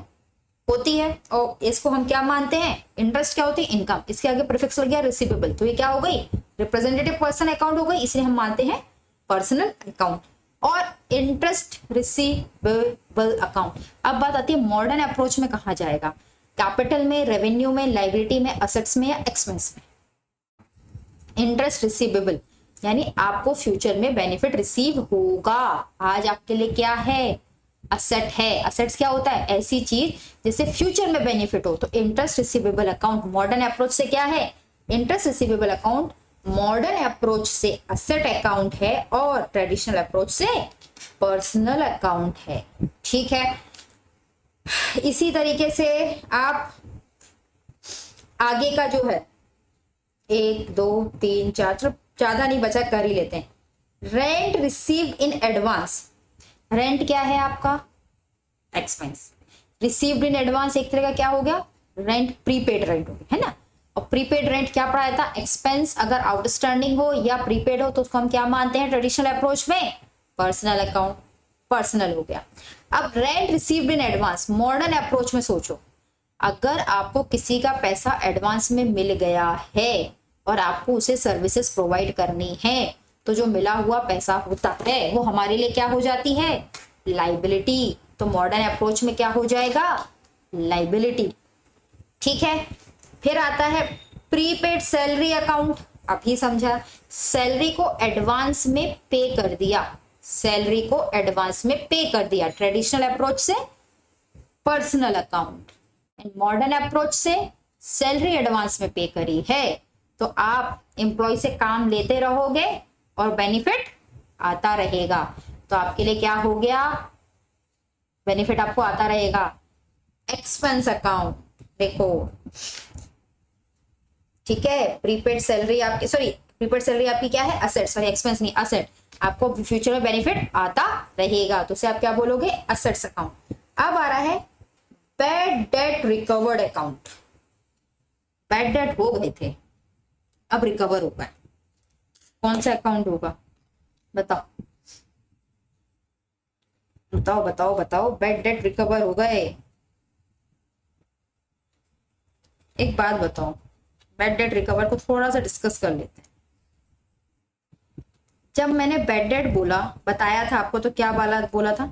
होती है, और इसको हम क्या मानते हैं? इंटरेस्ट क्या होती है? इनकम। इसके आगे प्रीफिक्स लग गया रिसीवेबल, तो ये क्या हो गई? रिप्रेजेंटेटिव पर्सन अकाउंट हो गई, इसलिए हम मानते हैं पर्सनल अकाउंट। और इंटरेस्ट रिसीवेबल अकाउंट, अब बात आती है मॉडर्न अप्रोच में कहा जाएगा, कैपिटल में, रेवेन्यू में, लाइबिलिटी में, असेट्स में या एक्सपेंस में। इंटरेस्ट रिसीवेबल यानी आपको फ्यूचर में बेनिफिट रिसीव होगा। आज आपके लिए क्या है? असेट है। असेट्स क्या होता है? ऐसी चीज जिससे फ्यूचर में बेनिफिट हो। तो interest receivable account modern approach से क्या है? Interest receivable account modern approach से असेट अकाउंट है और ट्रेडिशनल अप्रोच से पर्सनल अकाउंट है। ठीक है, इसी तरीके से आप आगे का जो है 1 2 3 4 ज्यादा नहीं बचा, कर ही लेते हैं। Rent received in advance. Rent क्या है आपका? एक्सपेंस। रिसीव्ड इन एडवांस एक तरह का क्या हो गया? रेंट, प्रीपेड रेंट हो गया, है ना। और प्रीपेड रेंट क्या पढ़ाया था? एक्सपेंस अगर आउटस्टैंडिंग हो या प्रीपेड हो तो उसको हम क्या मानते हैं ट्रेडिशनल अप्रोच में? Personal account. पर्सनल हो गया। अब rent received in advance modern approach में सोचो, अगर आपको किसी का पैसा एडवांस में मिल गया है और आपको उसे सर्विसेज प्रोवाइड करनी है, तो जो मिला हुआ पैसा होता है वो हमारे लिए क्या हो जाती है? लाइबिलिटी। तो मॉडर्न अप्रोच में क्या हो जाएगा? लाइबिलिटी। ठीक है, फिर आता है प्रीपेड सैलरी अकाउंट। अभी समझा, सैलरी को एडवांस में पे कर दिया, सैलरी को एडवांस में पे कर दिया। ट्रेडिशनल अप्रोच से पर्सनल अकाउंट, मॉडर्न अप्रोच से सैलरी एडवांस में पे करी है तो आप एम्प्लॉय से काम लेते रहोगे और बेनिफिट आता रहेगा। तो आपके लिए क्या हो गया? बेनिफिट आपको आता रहेगा। एक्सपेंस अकाउंट देखो, ठीक है, प्रीपेड सैलरी आपकी, सॉरी प्रीपेड सैलरी आपकी क्या है? असेट, सॉरी एक्सपेंस नहीं, असेट। आपको फ्यूचर में बेनिफिट आता रहेगा तो उसे आप क्या बोलोगे? Assets account. अब आ रहा है bad debt recovered account. Bad debt हो गए थे, अब रिकवर होगा। कौन सा अकाउंट होगा? बताओ बताओ बताओ बताओ। बैड डेट रिकवर हो गए, एक बात बताओ, बैड डेट रिकवर को थोड़ा सा डिस्कस कर लेते हैं। जब मैंने बैड डेट बोला, बताया था आपको, तो क्या बोला था?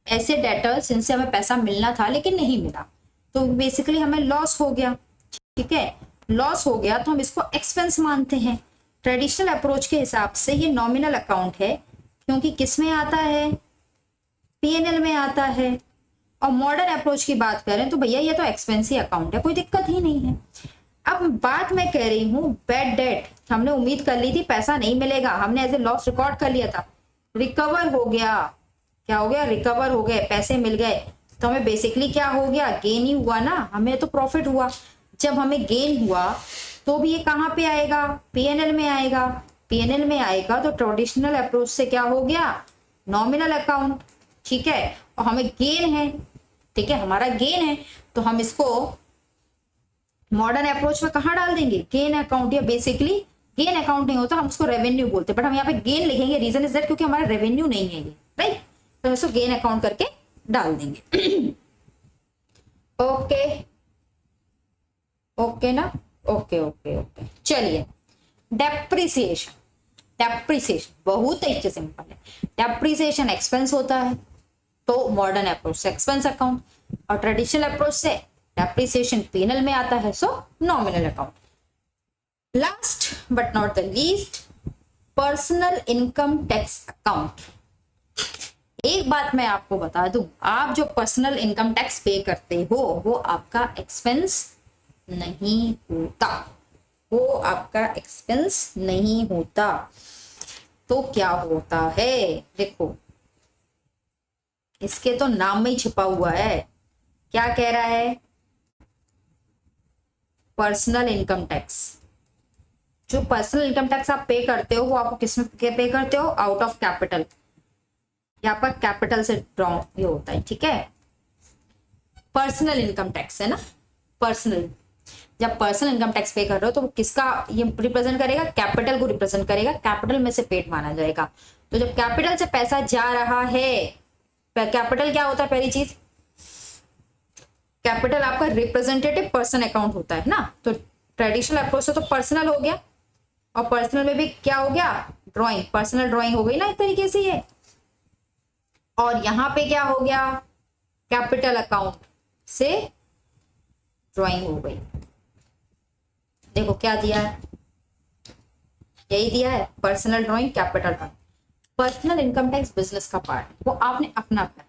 ऐसे डेटर्स जिनसे हमें पैसा मिलना था लेकिन नहीं मिला, तो बेसिकली हमें लॉस हो गया। ठीक है, लॉस हो गया तो हम इसको एक्सपेंस मानते हैं। ट्रेडिशनल अप्रोच के हिसाब से ये नॉमिनल अकाउंट है, क्योंकि किस में आता है? पीएनएल में आता है। और मॉडर्न अप्रोच की बात करें तो भैया ये तो एक्सपेंस ही अकाउंट है, कोई दिक्कत ही नहीं है। अब बात मैं कह रही हूँ बैड डेट, हमने उम्मीद कर ली थी पैसा नहीं मिलेगा, हमने एज ए लॉस रिकॉर्ड कर लिया था, रिकवर हो गया। क्या हो गया? रिकवर हो गए, पैसे मिल गए, तो हमें बेसिकली क्या हो गया? गेन ही हुआ ना, हमें तो प्रॉफिट हुआ। जब हमें गेन हुआ तो भी ये कहाँ पे आएगा? पीएनएल में आएगा। पीएनएल में आएगा तो ट्रेडिशनल अप्रोच से क्या हो गया? Nominal account. ठीक है, और हमें गेन है, ठीक है, हमारा गेन है, तो हम इसको मॉडर्न अप्रोच में कहाँ डाल देंगे? Gain account. या बेसिकली गेन अकाउंट नहीं होता, हम उसको रेवेन्यू बोलते हैं, बट हम यहाँ पे गेन लिखेंगे। रीजन इज दैट क्योंकि हमारा रेवेन्यू नहीं है ये, राइट, तो इसको गेन अकाउंट करके डाल देंगे। ओके ओके ना, ओके ओके ओके। चलिए डेप्रिसिएशन। डेप्रिसिएशन बहुत ही सिंपल है। डेप्रिसिएशन एक्सपेंस होता है तो मॉडर्न अप्रोच से एक्सपेंस अकाउंट, और ट्रेडिशनल अप्रोच से डेप्रिसिएशन पीएनएल में आता है, सो nominal account. Last but not the least, personal income tax account. एक बात मैं आपको बता दूं, आप जो पर्सनल इनकम टैक्स पे करते हो वो आपका एक्सपेंस नहीं होता, वो आपका एक्सपेंस नहीं होता। तो क्या होता है, देखो इसके तो नाम में ही छिपा हुआ है। क्या कह रहा है, पर्सनल इनकम टैक्स। जो पर्सनल इनकम टैक्स आप पे करते हो वो आप किस में पे करते हो, आउट ऑफ कैपिटल। यहाँ पर कैपिटल से ड्रॉ ये होता है, ठीक है। पर्सनल इनकम टैक्स है ना, पर्सनल। जब पर्सनल इनकम टैक्स पे कर रहे हो तो वो किसका ये रिप्रेजेंट करेगा, कैपिटल को रिप्रेजेंट करेगा, कैपिटल में से पेड माना जाएगा। तो जब कैपिटल से पैसा जा रहा है, कैपिटल क्या होता है, पहली चीज कैपिटल आपका रिप्रेजेंटेटिव पर्सन अकाउंट होता है ना। तो ट्रेडिशनल अप्रोच से तो पर्सनल हो गया, और पर्सनल में भी क्या हो गया, ड्राइंग, पर्सनल ड्राइंग हो गई ना एक तरीके से ये। और यहां पे क्या हो गया, कैपिटल अकाउंट से ड्राइंग हो गई। देखो क्या दिया है, यही दिया है, personal drawing, capital drawing. Personal income tax business का पार्ट, वो आपने अपना भरा,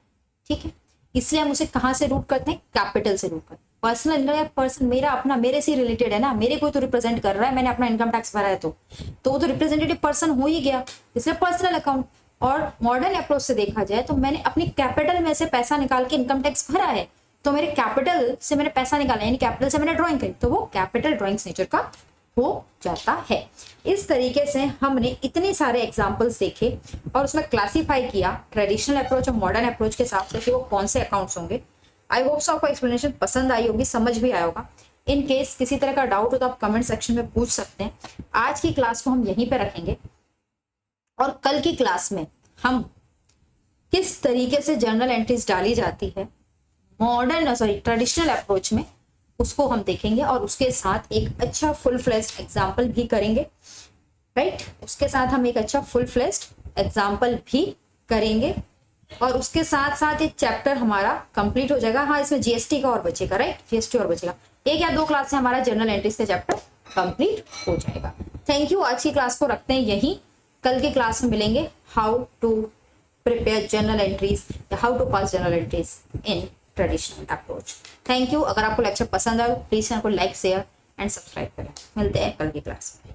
ठीक है। इसलिए हम उसे कहां से रूट करते हैं, कैपिटल से रूट करते हैं। पर्सनल इनकम पर्सन मेरा अपना, मेरे से रिलेटेड है ना, मेरे को तो रिप्रेजेंट कर रहा है, मैंने अपना इनकम टैक्स भरा है तो वो तो रिप्रेजेंटेटिव पर्सन हो ही गया, इसलिए पर्सनल अकाउंट। और मॉडर्न अप्रोच से देखा जाए तो मैंने अपनी कैपिटल में से पैसा निकाल के इनकम टैक्स भरा है, तो मेरे कैपिटल से मैंने पैसा निकाला, यानी कैपिटल से मैंने ड्रॉइंग करी, तो वो कैपिटल ड्रॉइंग्स नेचर का हो जाता है। इस तरीके से हमने इतने सारे एग्जाम्पल्स देखे और उसमें क्लासीफाई किया ट्रेडिशनल अप्रोच और मॉडर्न अप्रोच के हिसाब से कि वो कौन से अकाउंट्स होंगे। आई होप सो आपको एक्सप्लेनेशन पसंद आई होगी, समझ भी आया होगा। इन केस किसी तरह का डाउट हो तो आप कमेंट सेक्शन में पूछ सकते हैं। आज की क्लास को हम यहीं पे रखेंगे और कल की क्लास में हम किस तरीके से जर्नल एंट्रीज डाली जाती है मॉडर्न ट्रेडिशनल अप्रोच में, उसको हम देखेंगे और उसके साथ एक अच्छा फुल फ्लेज्ड एग्जाम्पल भी करेंगे, राइट। उसके साथ हम एक अच्छा फुल फ्लेज्ड एग्जाम्पल भी करेंगे और उसके साथ साथ एक चैप्टर हमारा कंप्लीट हो जाएगा। हाँ, इसमें जीएसटी का और बचेगा, राइट, जीएसटी और बचेगा। 1 या 2 क्लास से हमारा जर्नल एंट्रीज का चैप्टर कंप्लीट हो जाएगा। Thank you. आज की क्लास को रखते हैं यहीं, कल की क्लास में मिलेंगे how to prepare journal entries या how to pass journal entries in traditional approach. Thank you. अगर आपको लेक्चर पसंद आए प्लीज चैनल को लाइक, शेयर एंड सब्सक्राइब करें। मिलते हैं कल की क्लास में।